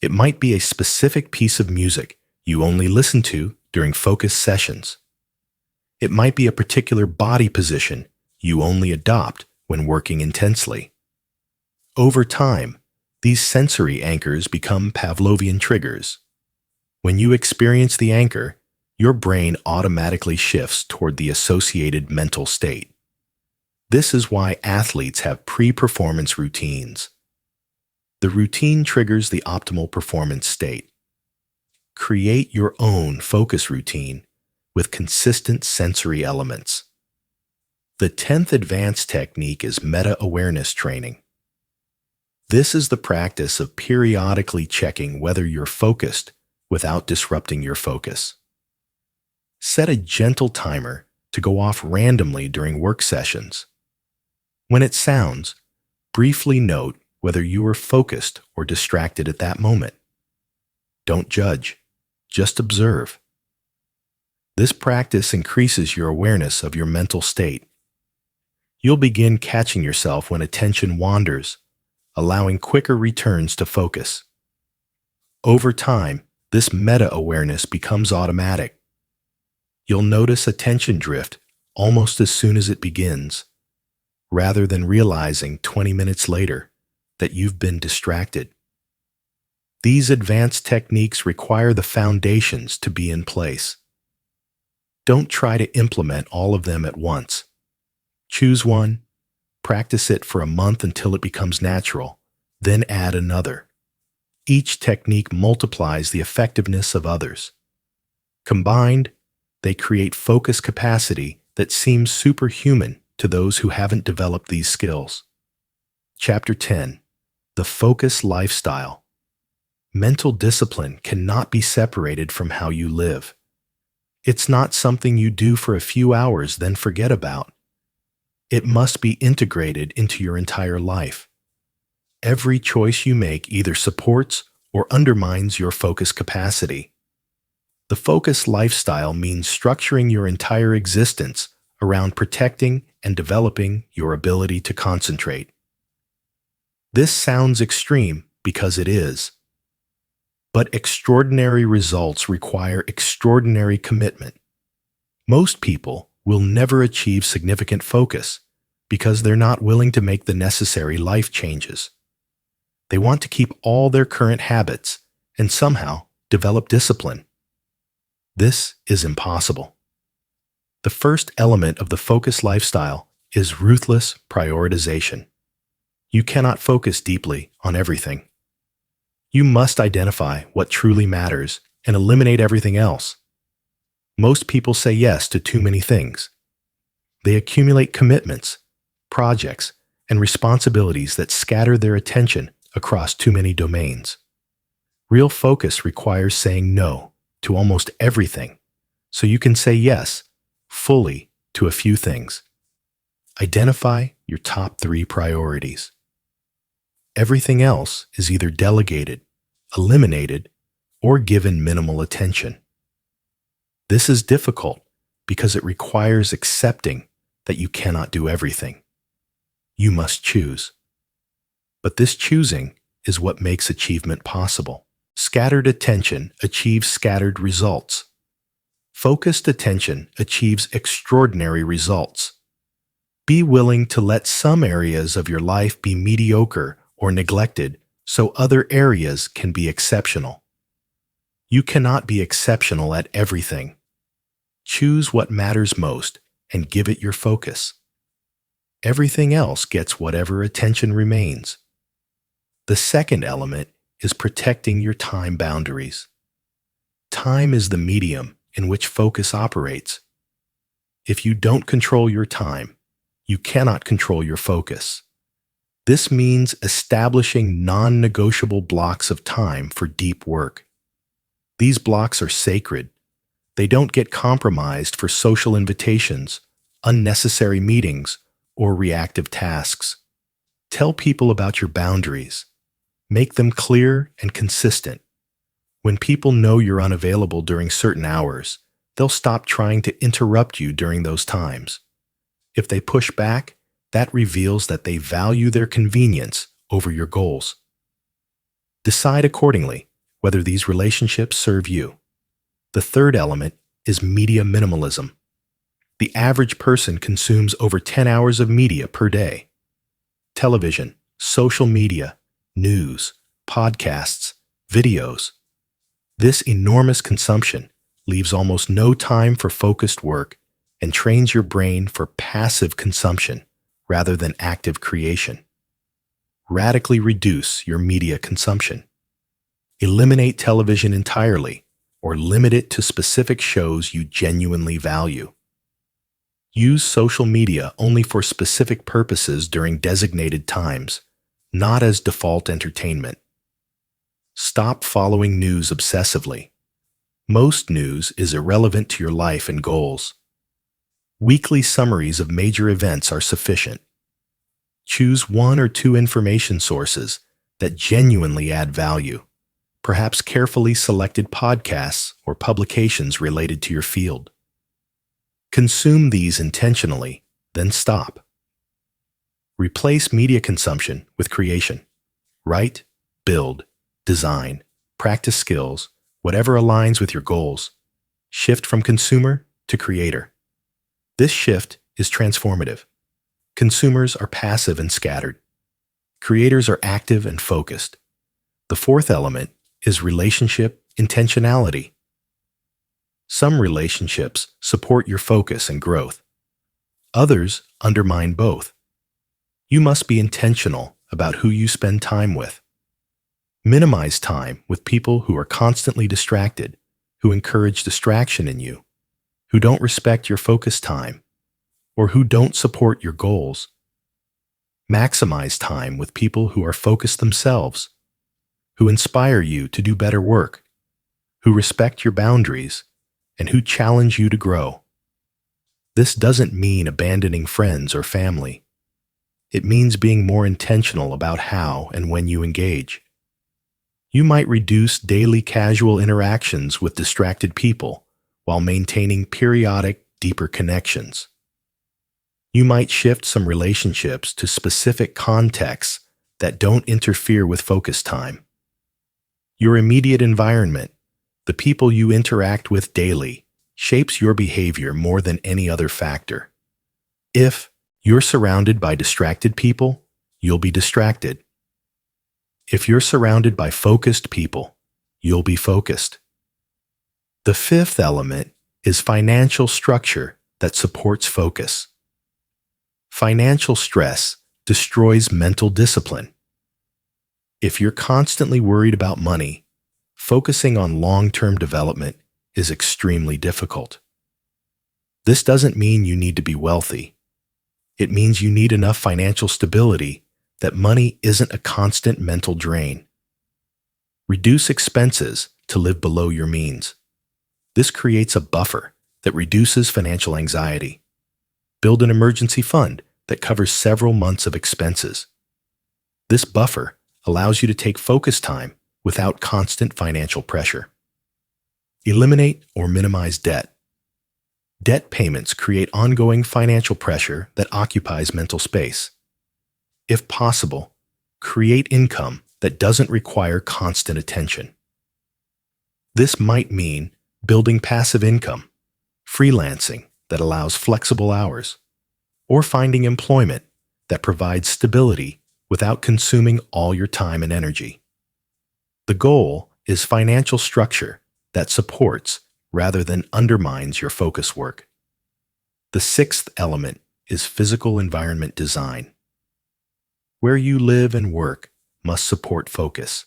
It might be a specific piece of music you only listen to during focus sessions. It might be a particular body position you only adopt when working intensely. Over time, these sensory anchors become Pavlovian triggers. When you experience the anchor, your brain automatically shifts toward the associated mental state. This is why athletes have pre-performance routines. The routine triggers the optimal performance state. Create your own focus routine with consistent sensory elements. The 10th advanced technique is meta-awareness training. This is the practice of periodically checking whether you're focused without disrupting your focus. Set a gentle timer to go off randomly during work sessions. When it sounds, briefly note whether you are focused or distracted at that moment. Don't judge, just observe. This practice increases your awareness of your mental state. You'll begin catching yourself when attention wanders, allowing quicker returns to focus. Over time, this meta-awareness becomes automatic. You'll notice attention drift almost as soon as it begins, rather than realizing 20 minutes later that you've been distracted. These advanced techniques require the foundations to be in place. Don't try to implement all of them at once. Choose one, practice it for a month until it becomes natural, then add another. Each technique multiplies the effectiveness of others. Combined, they create focus capacity that seems superhuman to those who haven't developed these skills. Chapter 10. The Focus Lifestyle. Mental discipline cannot be separated from how you live. It's not something you do for a few hours then forget about. It must be integrated into your entire life. Every choice you make either supports or undermines your focus capacity. The focus lifestyle means structuring your entire existence around protecting and developing your ability to concentrate. This sounds extreme because it is. But extraordinary results require extraordinary commitment. Most people will never achieve significant focus because they're not willing to make the necessary life changes. They want to keep all their current habits and somehow develop discipline. This is impossible. The first element of the focus lifestyle is ruthless prioritization. You cannot focus deeply on everything. You must identify what truly matters and eliminate everything else. Most people say yes to too many things. They accumulate commitments, projects, and responsibilities that scatter their attention across too many domains. Real focus requires saying no to almost everything, so you can say yes fully to a few things. Identify your top 3 priorities. Everything else is either delegated, eliminated, or given minimal attention. This is difficult because it requires accepting that you cannot do everything. You must choose. But this choosing is what makes achievement possible. Scattered attention achieves scattered results. Focused attention achieves extraordinary results. Be willing to let some areas of your life be mediocre or neglected so other areas can be exceptional. You cannot be exceptional at everything. Choose what matters most and give it your focus. Everything else gets whatever attention remains. The second element is protecting your time boundaries. Time is the medium in which focus operates. If you don't control your time, you cannot control your focus. This means establishing non-negotiable blocks of time for deep work. These blocks are sacred. They don't get compromised for social invitations, unnecessary meetings, or reactive tasks. Tell people about your boundaries. Make them clear and consistent. When people know you're unavailable during certain hours, they'll stop trying to interrupt you during those times. If they push back, that reveals that they value their convenience over your goals. Decide accordingly whether these relationships serve you. The third element is media minimalism. The average person consumes over 10 hours of media per day. Television, social media, news, podcasts, videos. This enormous consumption leaves almost no time for focused work and trains your brain for passive consumption rather than active creation. Radically reduce your media consumption. Eliminate television entirely or limit it to specific shows you genuinely value. Use social media only for specific purposes during designated times, not as default entertainment. Stop following news obsessively. Most news is irrelevant to your life and goals. Weekly summaries of major events are sufficient. Choose one or two information sources that genuinely add value, perhaps carefully selected podcasts or publications related to your field. Consume these intentionally, then stop. Replace media consumption with creation. Write, build, design, practice skills, whatever aligns with your goals. Shift from consumer to creator. This shift is transformative. Consumers are passive and scattered. Creators are active and focused. The fourth element is relationship intentionality. Some relationships support your focus and growth. Others undermine both. You must be intentional about who you spend time with. Minimize time with people who are constantly distracted, who encourage distraction in you, who don't respect your focus time, or who don't support your goals. Maximize time with people who are focused themselves, who inspire you to do better work, who respect your boundaries, and who challenge you to grow. This doesn't mean abandoning friends or family. It means being more intentional about how and when you engage. You might reduce daily casual interactions with distracted people while maintaining periodic, deeper connections. You might shift some relationships to specific contexts that don't interfere with focus time. Your immediate environment, the people you interact with daily, shapes your behavior more than any other factor. If you're surrounded by distracted people, you'll be distracted. If you're surrounded by focused people, you'll be focused. The fifth element is financial structure that supports focus. Financial stress destroys mental discipline. If you're constantly worried about money, focusing on long-term development is extremely difficult. This doesn't mean you need to be wealthy. It means you need enough financial stability that money isn't a constant mental drain. Reduce expenses to live below your means. This creates a buffer that reduces financial anxiety. Build an emergency fund that covers several months of expenses. This buffer allows you to take focus time without constant financial pressure. Eliminate or minimize debt. Debt payments create ongoing financial pressure that occupies mental space. If possible, create income that doesn't require constant attention. This might mean building passive income, freelancing that allows flexible hours, or finding employment that provides stability without consuming all your time and energy. The goal is financial structure that supports rather than undermines your focus work. The sixth element is physical environment design. Where you live and work must support focus.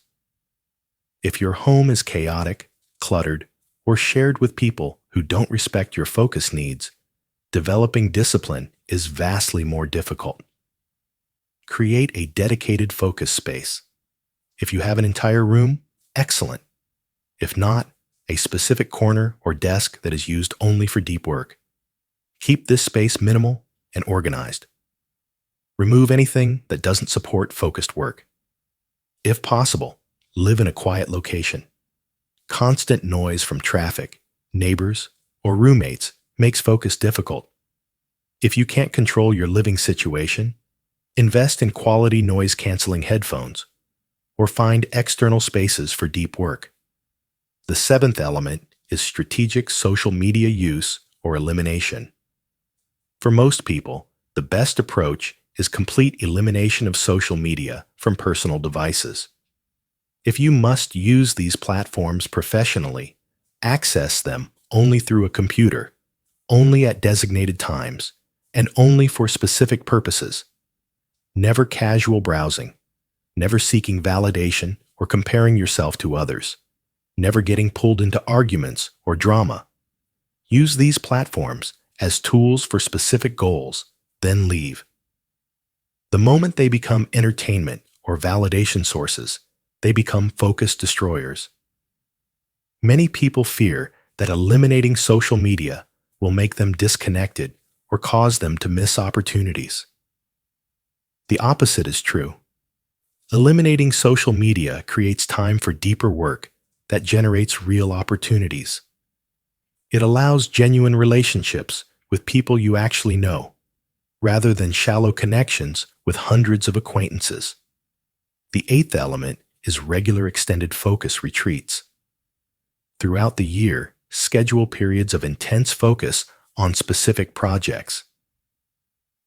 If your home is chaotic, cluttered, or shared with people who don't respect your focus needs, developing discipline is vastly more difficult. Create a dedicated focus space. If you have an entire room, excellent. If not, a specific corner or desk that is used only for deep work. Keep this space minimal and organized. Remove anything that doesn't support focused work. If possible, live in a quiet location. Constant noise from traffic, neighbors, or roommates makes focus difficult. If you can't control your living situation, invest in quality noise-canceling headphones, or find external spaces for deep work. The seventh element is strategic social media use or elimination. For most people, the best approach is complete elimination of social media from personal devices. If you must use these platforms professionally, access them only through a computer, only at designated times, and only for specific purposes. Never casual browsing, never seeking validation or comparing yourself to others, never getting pulled into arguments or drama. Use these platforms as tools for specific goals, then leave. The moment they become entertainment or validation sources, they become focus destroyers. Many people fear that eliminating social media will make them disconnected or cause them to miss opportunities. The opposite is true. Eliminating social media creates time for deeper work that generates real opportunities. It allows genuine relationships with people you actually know, rather than shallow connections with hundreds of acquaintances. The eighth element is regular extended focus retreats. Throughout the year, schedule periods of intense focus on specific projects.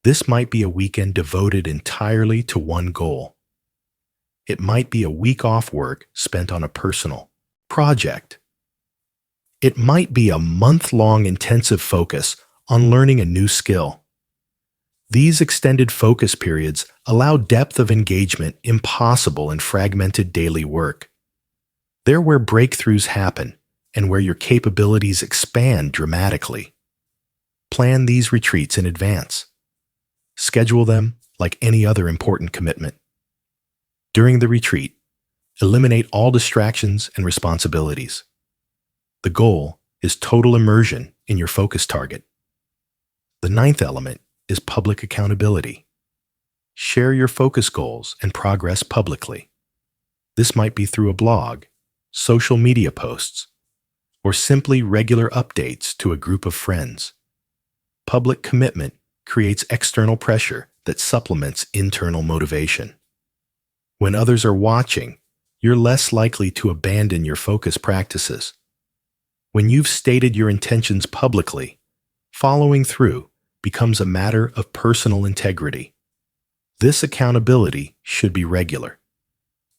This might be a weekend devoted entirely to one goal. It might be a week off work spent on a personal project. It might be a month-long intensive focus on learning a new skill. These extended focus periods allow depth of engagement impossible in fragmented daily work. They're where breakthroughs happen and where your capabilities expand dramatically. Plan these retreats in advance. Schedule them like any other important commitment. During the retreat, eliminate all distractions and responsibilities. The goal is total immersion in your focus target. The ninth element is public accountability. Share your focus goals and progress publicly. This might be through a blog, social media posts, or simply regular updates to a group of friends. Public commitment creates external pressure that supplements internal motivation. When others are watching, you're less likely to abandon your focus practices. When you've stated your intentions publicly, following through becomes a matter of personal integrity. This accountability should be regular.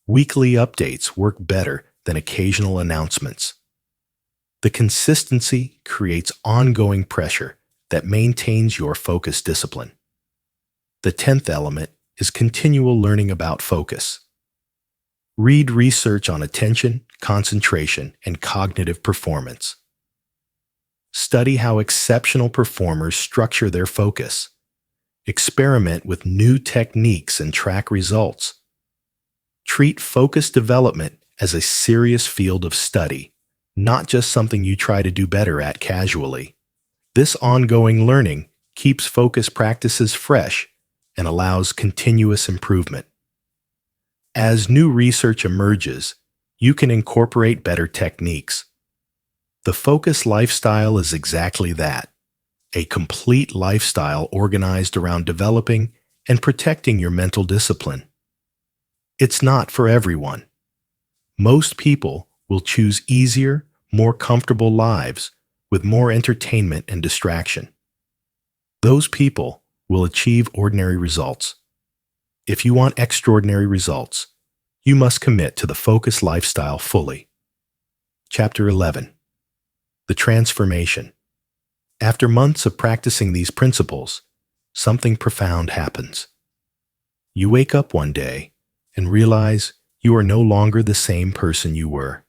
Weekly updates work better than occasional announcements. The consistency creates ongoing pressure that maintains your focus discipline. The 10th element is continual learning about focus. Read research on attention, concentration, and cognitive performance. Study how exceptional performers structure their focus. Experiment with new techniques and track results. Treat focus development as a serious field of study, not just something you try to do better at casually. This ongoing learning keeps focus practices fresh and allows continuous improvement. As new research emerges, you can incorporate better techniques. The focus lifestyle is exactly that, a complete lifestyle organized around developing and protecting your mental discipline. It's not for everyone. Most people will choose easier, more comfortable lives with more entertainment and distraction. Those people will achieve ordinary results. If you want extraordinary results, you must commit to the focus lifestyle fully. Chapter 11. The transformation. After months of practicing these principles, something profound happens. You wake up one day and realize you are no longer the same person you were.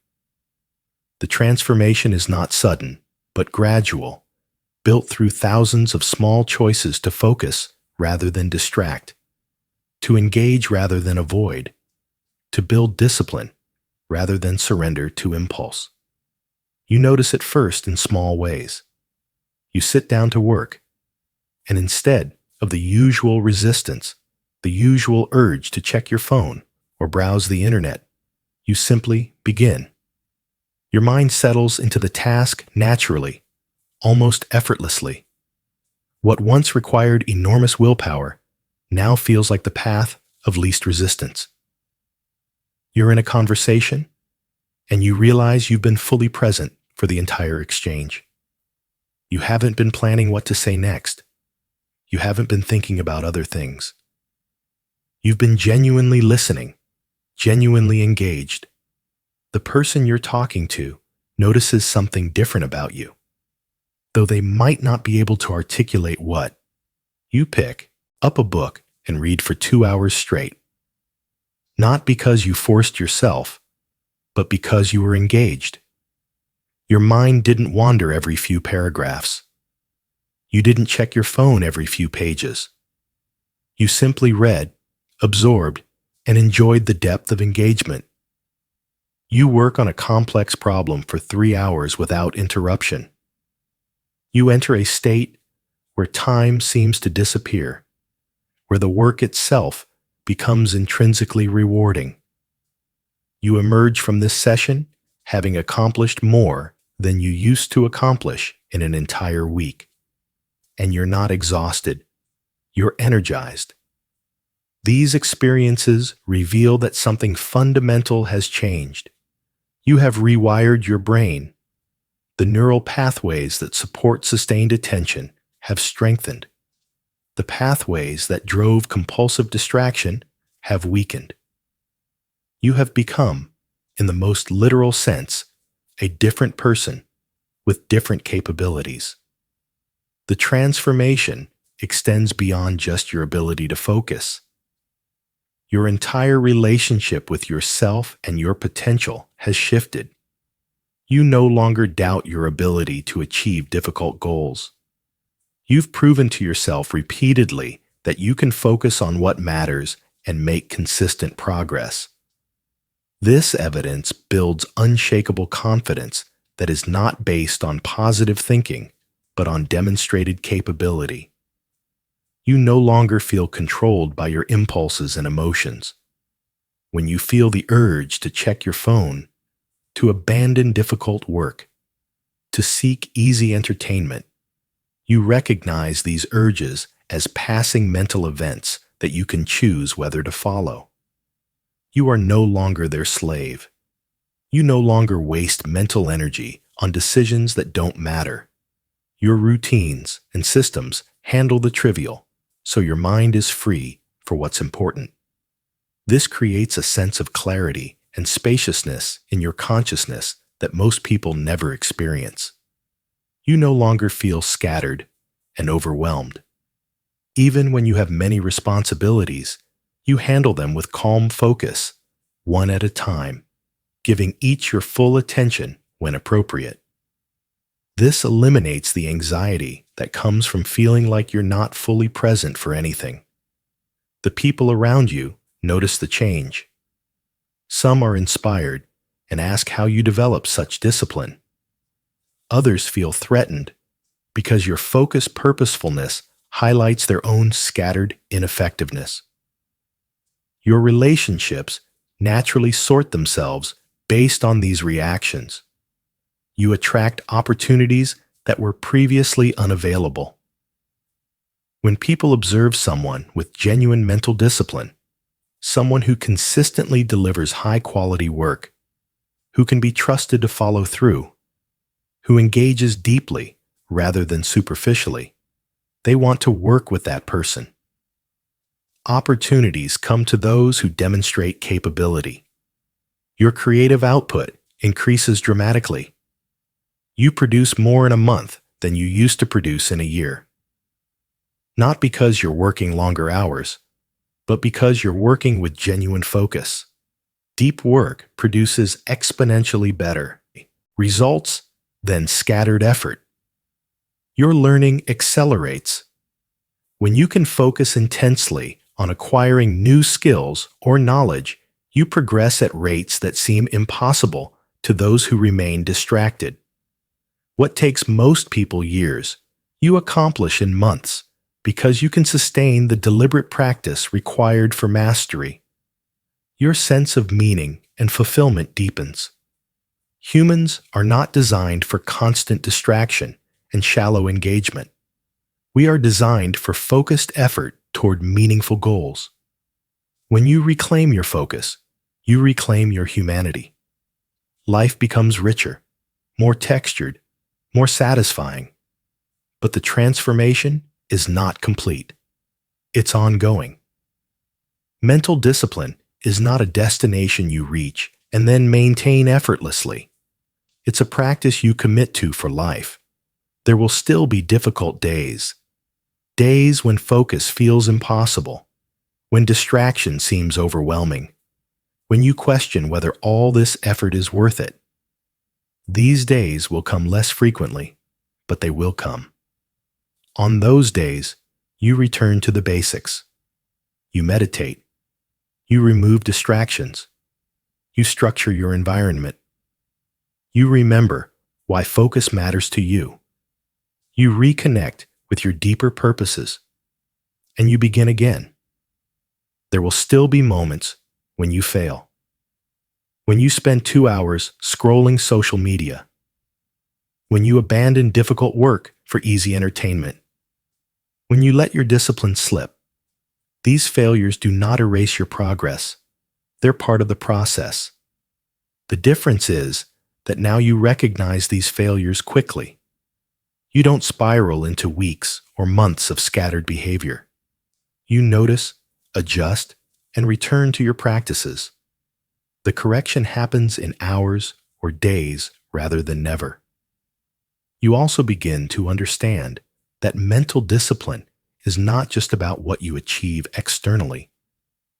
The transformation is not sudden, but gradual, built through thousands of small choices to focus rather than distract, to engage rather than avoid, to build discipline rather than surrender to impulse. You notice it first in small ways. You sit down to work, and instead of the usual resistance, the usual urge to check your phone or browse the internet, you simply begin. Your mind settles into the task naturally, almost effortlessly. What once required enormous willpower now feels like the path of least resistance. You're in a conversation, and you realize you've been fully present for the entire exchange. You haven't been planning what to say next. You haven't been thinking about other things. You've been genuinely listening, genuinely engaged. The person you're talking to notices something different about you. Though they might not be able to articulate what, you pick up a book and read for 2 hours straight. Not because you forced yourself, but because you were engaged. Your mind didn't wander every few paragraphs. You didn't check your phone every few pages. You simply read, absorbed, and enjoyed the depth of engagement. You work on a complex problem for 3 hours without interruption. You enter a state where time seems to disappear, where the work itself becomes intrinsically rewarding. You emerge from this session having accomplished more than you used to accomplish in an entire week. And you're not exhausted. You're energized. These experiences reveal that something fundamental has changed. You have rewired your brain. The neural pathways that support sustained attention have strengthened. The pathways that drove compulsive distraction have weakened. You have become, in the most literal sense, a different person with different capabilities. The transformation extends beyond just your ability to focus. Your entire relationship with yourself and your potential has shifted. You no longer doubt your ability to achieve difficult goals. You've proven to yourself repeatedly that you can focus on what matters and make consistent progress. This evidence builds unshakable confidence that is not based on positive thinking, but on demonstrated capability. You no longer feel controlled by your impulses and emotions. When you feel the urge to check your phone, to abandon difficult work, to seek easy entertainment, you recognize these urges as passing mental events that you can choose whether to follow. You are no longer their slave. You no longer waste mental energy on decisions that don't matter. Your routines and systems handle the trivial, so your mind is free for what's important. This creates a sense of clarity and spaciousness in your consciousness that most people never experience. You no longer feel scattered and overwhelmed. Even when you have many responsibilities, you handle them with calm focus, one at a time, giving each your full attention when appropriate. This eliminates the anxiety that comes from feeling like you're not fully present for anything. The people around you notice the change. Some are inspired and ask how you develop such discipline. Others feel threatened because your focused purposefulness highlights their own scattered ineffectiveness. Your relationships naturally sort themselves based on these reactions. You attract opportunities that were previously unavailable. When people observe someone with genuine mental discipline, someone who consistently delivers high-quality work, who can be trusted to follow through, who engages deeply rather than superficially, they want to work with that person. Opportunities come to those who demonstrate capability. Your creative output increases dramatically. You produce more in a month than you used to produce in a year. Not because you're working longer hours, but because you're working with genuine focus. Deep work produces exponentially better results than scattered effort. Your learning accelerates. When you can focus intensely on acquiring new skills or knowledge, you progress at rates that seem impossible to those who remain distracted. What takes most people years, you accomplish in months because you can sustain the deliberate practice required for mastery. Your sense of meaning and fulfillment deepens. Humans are not designed for constant distraction and shallow engagement. We are designed for focused effort toward meaningful goals. When you reclaim your focus, you reclaim your humanity. Life becomes richer, more textured, more satisfying. But the transformation is not complete. It's ongoing. Mental discipline is not a destination you reach and then maintain effortlessly. It's a practice you commit to for life. There will still be difficult days. Days when focus feels impossible, when distraction seems overwhelming, when you question whether all this effort is worth it. These days will come less frequently, but they will come. On those days, you return to the basics. You meditate. You remove distractions. You structure your environment. You remember why focus matters to you. You reconnect with your deeper purposes, and you begin again. There will still be moments when you fail. When you spend 2 hours scrolling social media. When you abandon difficult work for easy entertainment. When you let your discipline slip. These failures do not erase your progress. They're part of the process. The difference is that now you recognize these failures quickly. You don't spiral into weeks or months of scattered behavior. You notice, adjust, and return to your practices. The correction happens in hours or days rather than never. You also begin to understand that mental discipline is not just about what you achieve externally.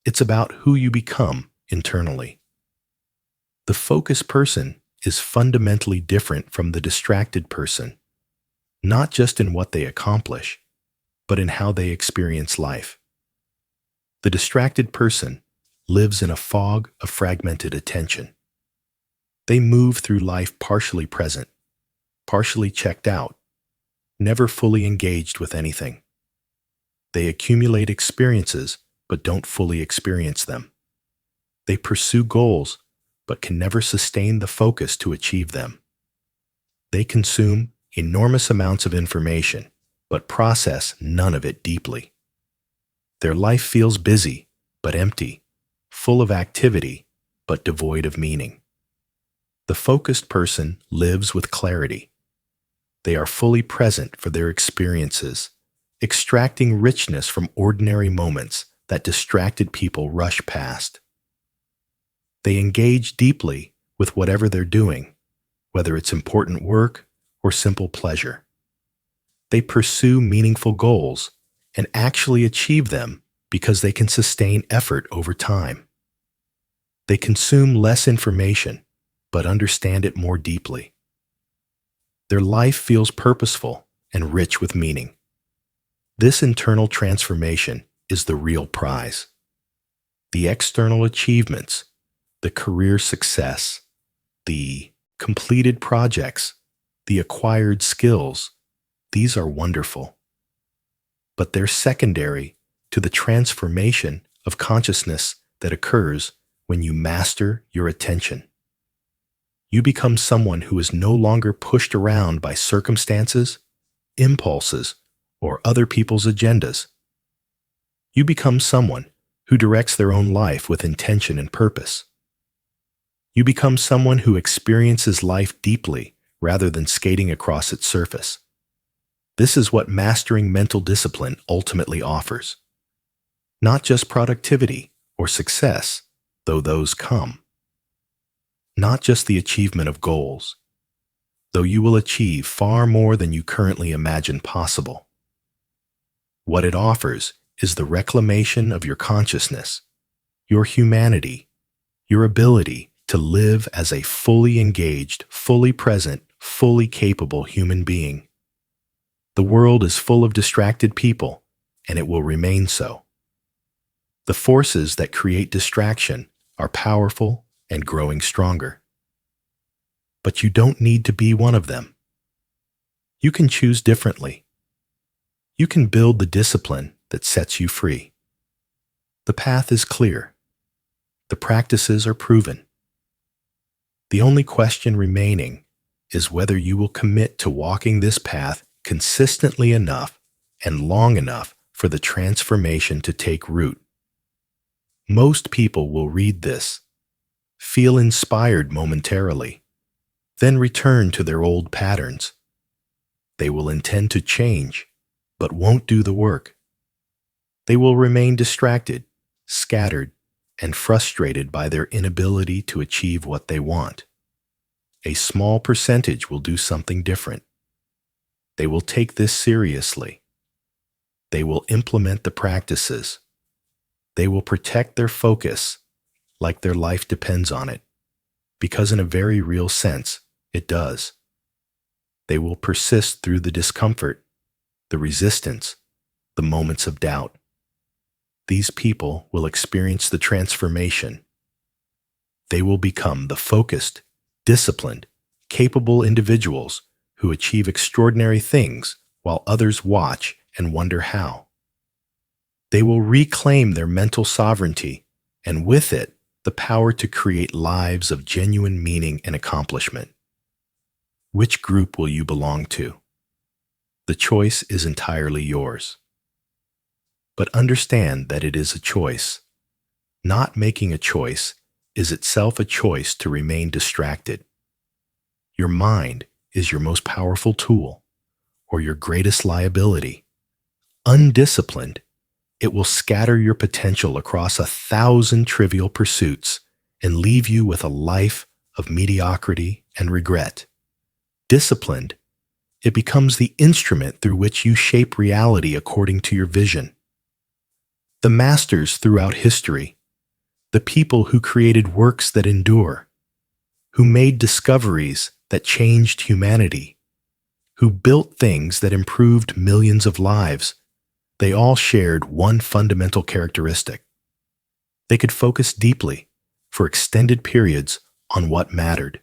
It's about who you become internally. The focused person is fundamentally different from the distracted person, not just in what they accomplish, but in how they experience life. The distracted person lives in a fog of fragmented attention. They move through life partially present, partially checked out, never fully engaged with anything. They accumulate experiences but don't fully experience them. They pursue goals but can never sustain the focus to achieve them. They consume enormous amounts of information but process none of it deeply. Their life feels busy but empty, full of activity but devoid of meaning. The focused person lives with clarity. They are fully present for their experiences, extracting richness from ordinary moments that distracted people rush past. They engage deeply with whatever they're doing, whether it's important work or simple pleasure. They pursue meaningful goals and actually achieve them because they can sustain effort over time. They consume less information, but understand it more deeply. Their life feels purposeful and rich with meaning. This internal transformation is the real prize. The external achievements, the career success, the completed projects, the acquired skills, these are wonderful. But they're secondary to the transformation of consciousness that occurs when you master your attention. You become someone who is no longer pushed around by circumstances, impulses, or other people's agendas. You become someone who directs their own life with intention and purpose. You become someone who experiences life deeply rather than skating across its surface. This is what mastering mental discipline ultimately offers. Not just productivity or success, though those come. Not just the achievement of goals, though you will achieve far more than you currently imagine possible. What it offers is the reclamation of your consciousness, your humanity, your ability to live as a fully engaged, fully present, fully capable human being. The world is full of distracted people, and it will remain so. The forces that create distraction are powerful and growing stronger. But you don't need to be one of them. You can choose differently. You can build the discipline that sets you free. The path is clear. The practices are proven. The only question remaining is whether you will commit to walking this path consistently enough and long enough for the transformation to take root. Most people will read this, feel inspired momentarily, then return to their old patterns. They will intend to change, but won't do the work. They will remain distracted, scattered, and frustrated by their inability to achieve what they want. A small percentage will do something different. They will take this seriously. They will implement the practices. They will protect their focus like their life depends on it, because in a very real sense, it does. They will persist through the discomfort, the resistance, the moments of doubt. These people will experience the transformation. they will become the focused, disciplined, capable individuals who achieve extraordinary things while others watch and wonder how. They will reclaim their mental sovereignty, and with it, the power to create lives of genuine meaning and accomplishment. Which group will you belong to? The choice is entirely yours. But understand that it is a choice. Not making a choice is itself a choice to remain distracted. Your mind is your most powerful tool, or your greatest liability. Undisciplined, it will scatter your potential across 1,000 trivial pursuits and leave you with a life of mediocrity and regret. Disciplined, it becomes the instrument through which you shape reality according to your vision. The masters throughout history, the people who created works that endure, who made discoveries that changed humanity, who built things that improved millions of lives, they all shared one fundamental characteristic. They could focus deeply, for extended periods, on what mattered.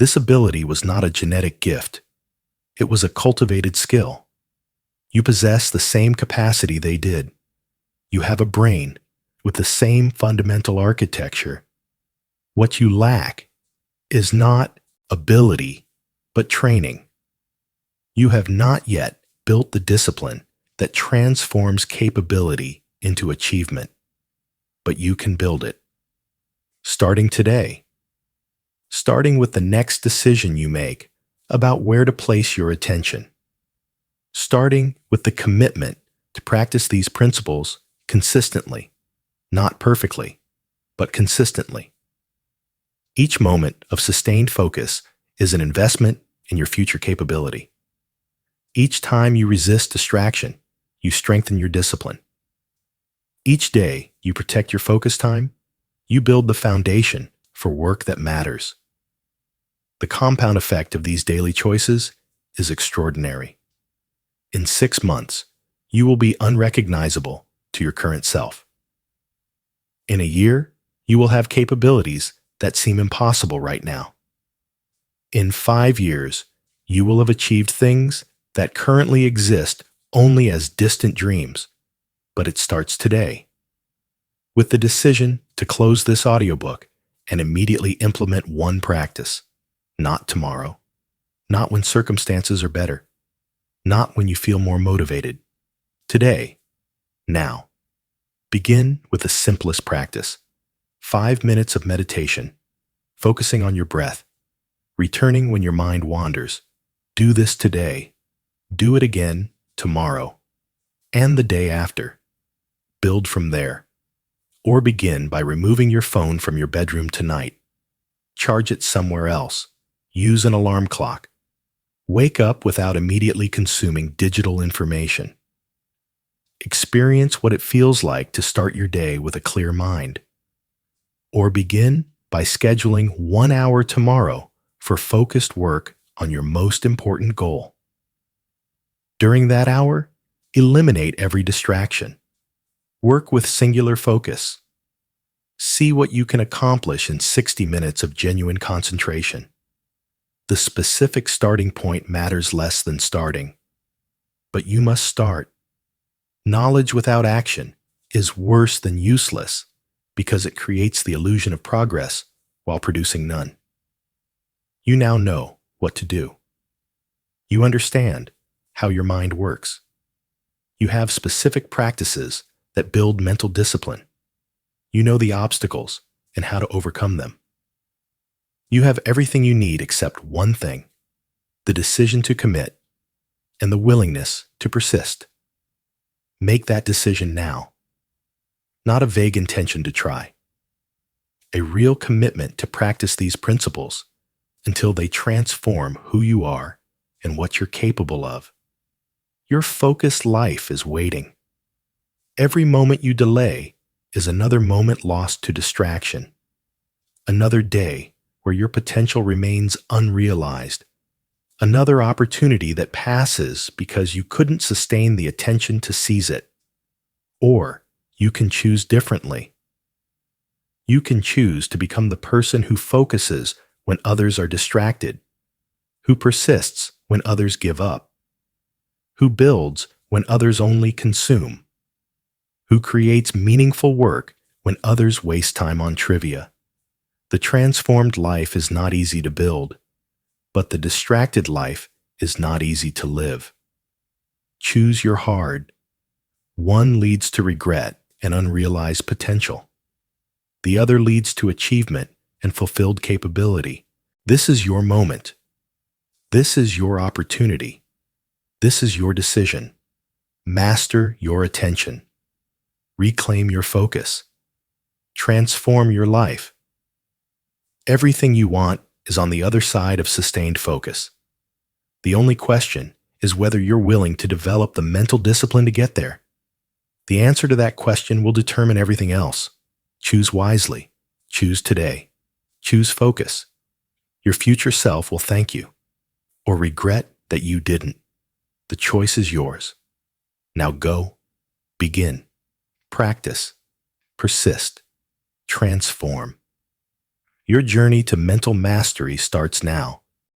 This ability was not a genetic gift. It was a cultivated skill. You possess the same capacity they did. You have a brain with the same fundamental architecture. What you lack is not ability, but training. You have not yet built the discipline that transforms capability into achievement, but you can build it. Starting today. Starting with the next decision you make about where to place your attention. Starting with the commitment to practice these principles consistently, not perfectly, but consistently. Each moment of sustained focus is an investment in your future capability. Each time you resist distraction, you strengthen your discipline. Each day you protect your focus time, you build the foundation for work that matters. The compound effect of these daily choices is extraordinary. In 6 months, you will be unrecognizable to your current self. In a year, you will have capabilities that seem impossible right now. In 5 years, you will have achieved things that currently exist only as distant dreams, but it starts today. With the decision to close this audiobook and immediately implement one practice, not tomorrow, not when circumstances are better, not when you feel more motivated. Today, now. Begin with the simplest practice. 5 minutes of meditation, focusing on your breath, returning when your mind wanders. Do this today. Do it again tomorrow and the day after. Build from there. Or begin by removing your phone from your bedroom tonight. Charge it somewhere else. Use an alarm clock. Wake up without immediately consuming digital information. Experience what it feels like to start your day with a clear mind. Or begin by scheduling 1 hour tomorrow for focused work on your most important goal. During that hour, eliminate every distraction. Work with singular focus. See what you can accomplish in 60 minutes of genuine concentration. The specific starting point matters less than starting, but you must start. Knowledge without action is worse than useless because it creates the illusion of progress while producing none. You now know what to do. You understand how your mind works. You have specific practices that build mental discipline. You know the obstacles and how to overcome them. You have everything you need except one thing: the decision to commit and the willingness to persist. Make that decision now. Not a vague intention to try. A real commitment to practice these principles until they transform who you are and what you're capable of. Your focused life is waiting. Every moment you delay is another moment lost to distraction. Another day where your potential remains unrealized. Another opportunity that passes because you couldn't sustain the attention to seize it. Or you can choose differently. You can choose to become the person who focuses when others are distracted, who persists when others give up, who builds when others only consume, who creates meaningful work when others waste time on trivia. The transformed life is not easy to build, but the distracted life is not easy to live. Choose your hard. One leads to regret and unrealized potential. The other leads to achievement and fulfilled capability. This is your moment. This is your opportunity. This is your decision. Master your attention. Reclaim your focus. Transform your life. Everything you want is on the other side of sustained focus. The only question is whether you're willing to develop the mental discipline to get there. The answer to that question will determine everything else. Choose wisely. Choose today. Choose focus. Your future self will thank you, or regret that you didn't. The choice is yours. Now go, begin, practice, persist, transform. Your journey to mental mastery starts now.